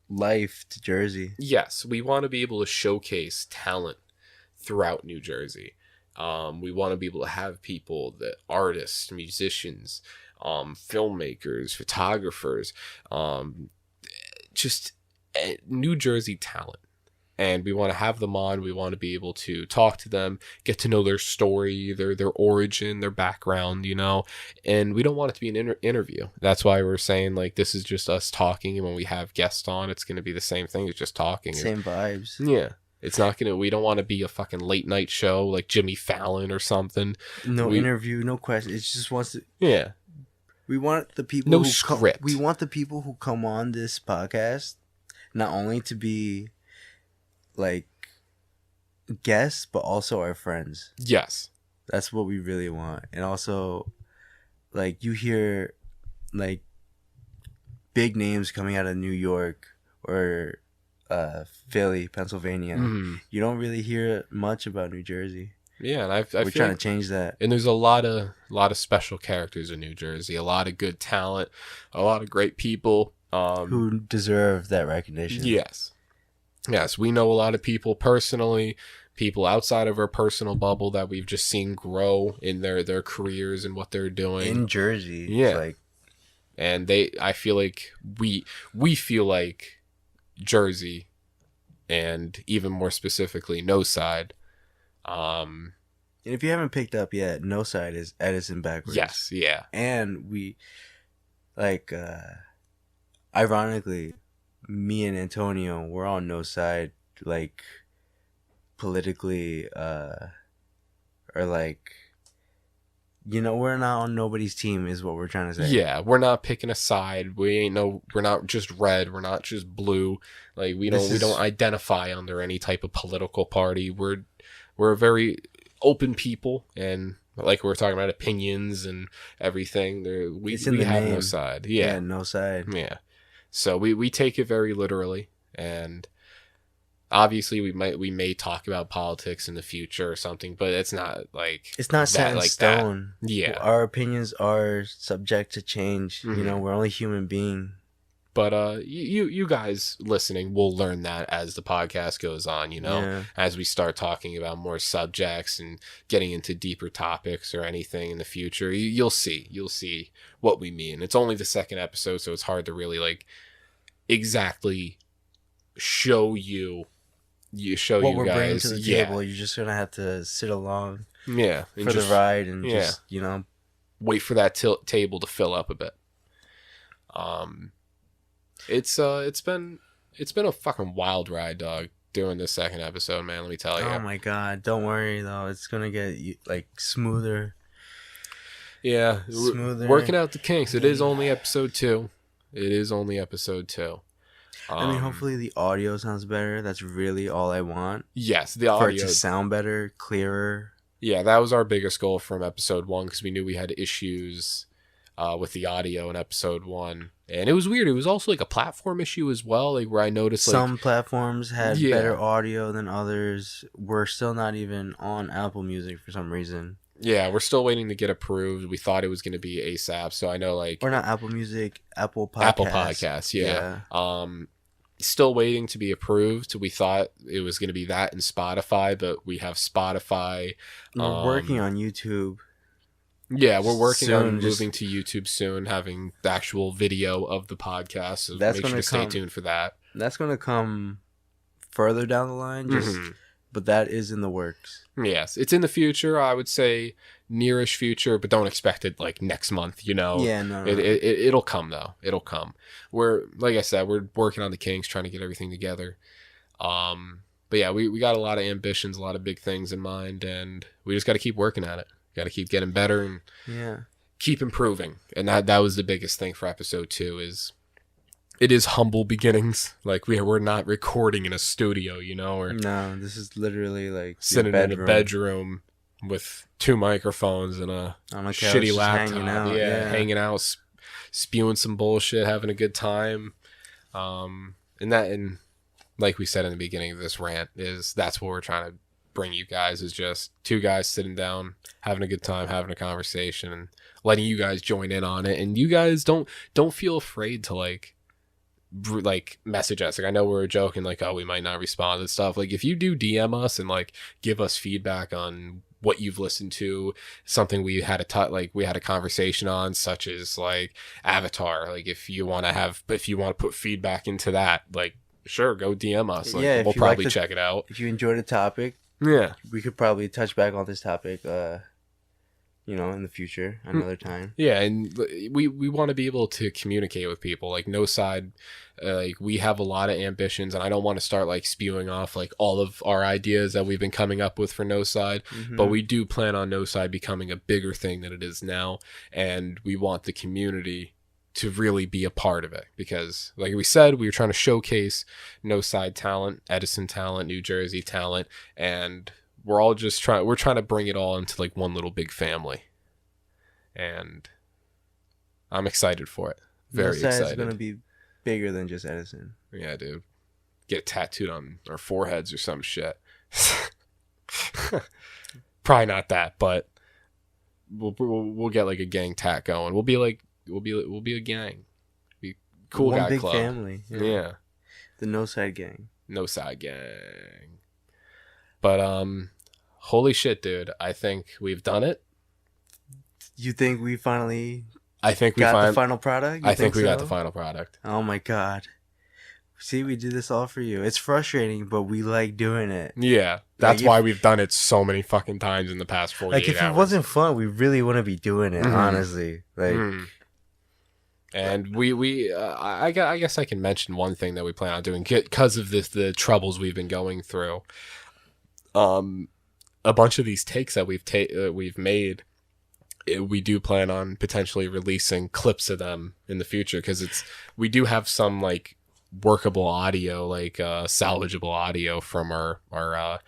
life to Jersey. Yes, we want to be able to showcase talent throughout New Jersey. We want to be able to have people, that artists, musicians, filmmakers, photographers, just New Jersey talent, and we want to have them on. We want to be able to talk to them, get to know their story, their origin, their background, and we don't want it to be an interview. That's why we're saying, like, this is just us talking, and when we have guests on, it's going to be the same thing. It's just talking. Same vibes. Yeah. It's not gonna. We don't want to be a fucking late night show like Jimmy Fallon or something. No interview, no question. It just wants to. Yeah. We want the people. No script. We want the people who come on this podcast not only to be like guests, but also our friends. Yes. That's what we really want, and also, like you hear, like big names coming out of New York or Philly, Pennsylvania. Mm-hmm. You don't really hear much about New Jersey. Yeah, and we're trying to change that. And there's a lot of special characters in New Jersey, a lot of good talent, a lot of great people who deserve that recognition. Yes, we know a lot of people personally, people outside of our personal bubble that we've just seen grow in their careers and what they're doing in Jersey. Yeah, and I feel like we feel like Jersey, and even more specifically Noside. And if you haven't picked up yet, Noside is Edison backwards. Yes, yeah. And we ironically, me and Antonio, we're on Noside, like politically, or like, we're not on nobody's team is what we're trying to say. Yeah, we're not picking a side. We're not just red. We're not just blue. Like we don't identify under any type of political party. We're a very open people, and like we were talking about opinions and everything. We have no side. Yeah, no side. Yeah, so we take it very literally, and obviously we may talk about politics in the future or something, but it's not set in stone. That. Yeah, our opinions are subject to change. Mm-hmm. We're only human beings. But you guys listening will learn that as the podcast goes on, as we start talking about more subjects and getting into deeper topics or anything in the future. You'll see what we mean. It's only the second episode, so it's hard to really exactly show you what you we're guys bringing to the table. You're just gonna have to sit along for the ride and just wait for that table to fill up a bit. It's been a fucking wild ride, dog, doing this second episode, man, let me tell you. Oh my god, don't worry though, it's gonna get smoother. Yeah, smoother. Working out the kinks. It is only episode 2. I mean, hopefully the audio sounds better. That's really all I want. Yes, the audio. For it to sound better, clearer. Yeah, that was our biggest goal from episode 1, because we knew we had issues with the audio in episode 1. And it was weird. It was also a platform issue as well, where I noticed some platforms had better audio than others. We're still not even on Apple Music for some reason. Yeah, we're still waiting to get approved. We thought it was going to be ASAP, so I know we're not Apple Music, Apple Podcasts. Apple Podcasts, yeah. Still waiting to be approved. We thought it was going to be that and Spotify, but we have Spotify. We're working on YouTube. Yeah, we're working on moving to YouTube soon, having the actual video of the podcast. So make sure to stay tuned for that. That's going to come further down the line, but that is in the works. Yes, it's in the future. I would say nearish future, but don't expect it next month. Yeah, no. It'll come though. It'll come. We're like I said, we're working on the kinks, trying to get everything together. But yeah, we got a lot of ambitions, a lot of big things in mind, and we just got to keep working at it. Got to keep getting better and keep improving. And that was the biggest thing for episode 2 is it is humble beginnings. We're not recording in a studio, or no, this is literally sitting in a bedroom with 2 microphones and a shitty laptop. Hanging out, spewing some bullshit, having a good time. And like we said in the beginning of this rant, that's what we're trying to bring you guys, is just 2 guys sitting down, having a good time, having a conversation, and letting you guys join in on it. And you guys don't feel afraid to message us. I know we were joking we might not respond and stuff. If you do DM us and give us feedback on what you've listened to, something we had a conversation on, such as Avatar, if you want to put feedback into that, sure, go DM us. We'll probably check it out. If you enjoyed the topic, yeah, we could probably touch back on this topic in the future, another time. Yeah, and we want to be able to communicate with people. Like Noside, like we have a lot of ambitions, and I don't want to start like spewing off like all of our ideas that we've been coming up with for Noside, but we do plan on Noside becoming a bigger thing than it is now, and we want the community to really be a part of it, because like we said, we were trying to showcase Noside talent, Edison talent, New Jersey talent, and we're trying to bring it all into like one little big family. And I'm excited for it. Very excited. It's going to be bigger than just Edison. Yeah, dude. Get tattooed on our foreheads or some shit. Probably not that, but we'll get like a gang tat going. We'll be a gang. Be cool one guy big club. Family. Yeah. The Noside gang. Noside gang. But holy shit, dude! I think we've done it. You think we finally? I think we got the final product. I think we got the final product. Oh my god! See, we did this all for you. It's frustrating, but we like doing it. Yeah, that's why we've done it so many fucking times in the past 48 hours. Like, if it wasn't fun, we really wouldn't be doing it. Honestly, like. And I guess I can mention one thing that we plan on doing because of the troubles we've been going through. A bunch of these takes that we've made, we do plan on potentially releasing clips of them in the future, because we do have some like workable audio, like salvageable audio from our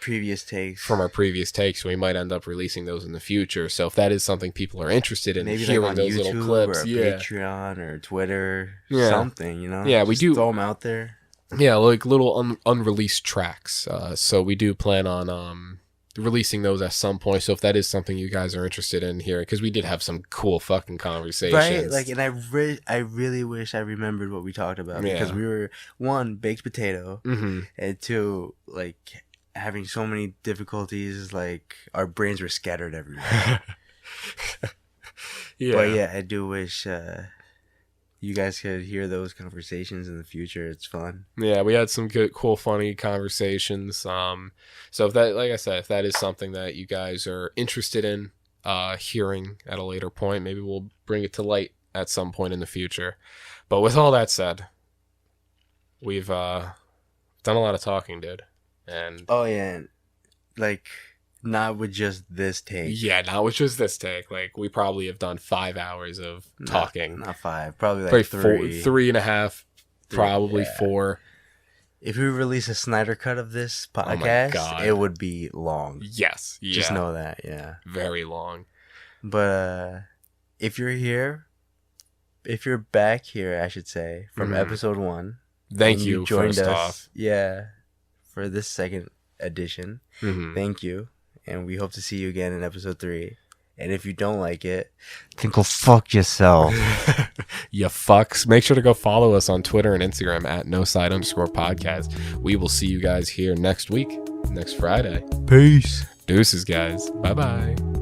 previous takes. So we might end up releasing those in the future. So if that is something people are interested in, maybe hearing like on those YouTube little clips, or Patreon or Twitter, something, Yeah, we do throw them out there. Yeah, like little unreleased tracks. So we do plan on releasing those at some point. So if that is something you guys are interested in hearing, because we did have some cool fucking conversations. Right, like, and I really wish I remembered what we talked about, because we were, one, baked potato, and two, like, having so many difficulties, like, our brains were scattered everywhere. Yeah. But yeah, I do wish you guys could hear those conversations in the future. It's fun. Yeah, we had some good, cool, funny conversations. So if that, like I said, if that is something that you guys are interested in hearing at a later point, maybe we'll bring it to light at some point in the future. But with all that said, we've done a lot of talking, dude. And like, not with just this take. Yeah, not with just this take. Like, we probably have done 5 hours of talking. Not 5. Probably like 3. 3.5. Probably 4. If we release a Snyder cut of this podcast, it would be long. Yes. Yeah. Just know that, yeah. Very long. But if you're here, if you're back here, I should say, from episode 1. Thank you, joined us. Yeah, for this second edition. Thank you. And we hope to see you again in episode 3. And if you don't like it, then go fuck yourself. You fucks. Make sure to go follow us on Twitter and Instagram at @noside_podcast. We will see you guys here next week, next Friday. Peace. Deuces, guys. Bye-bye.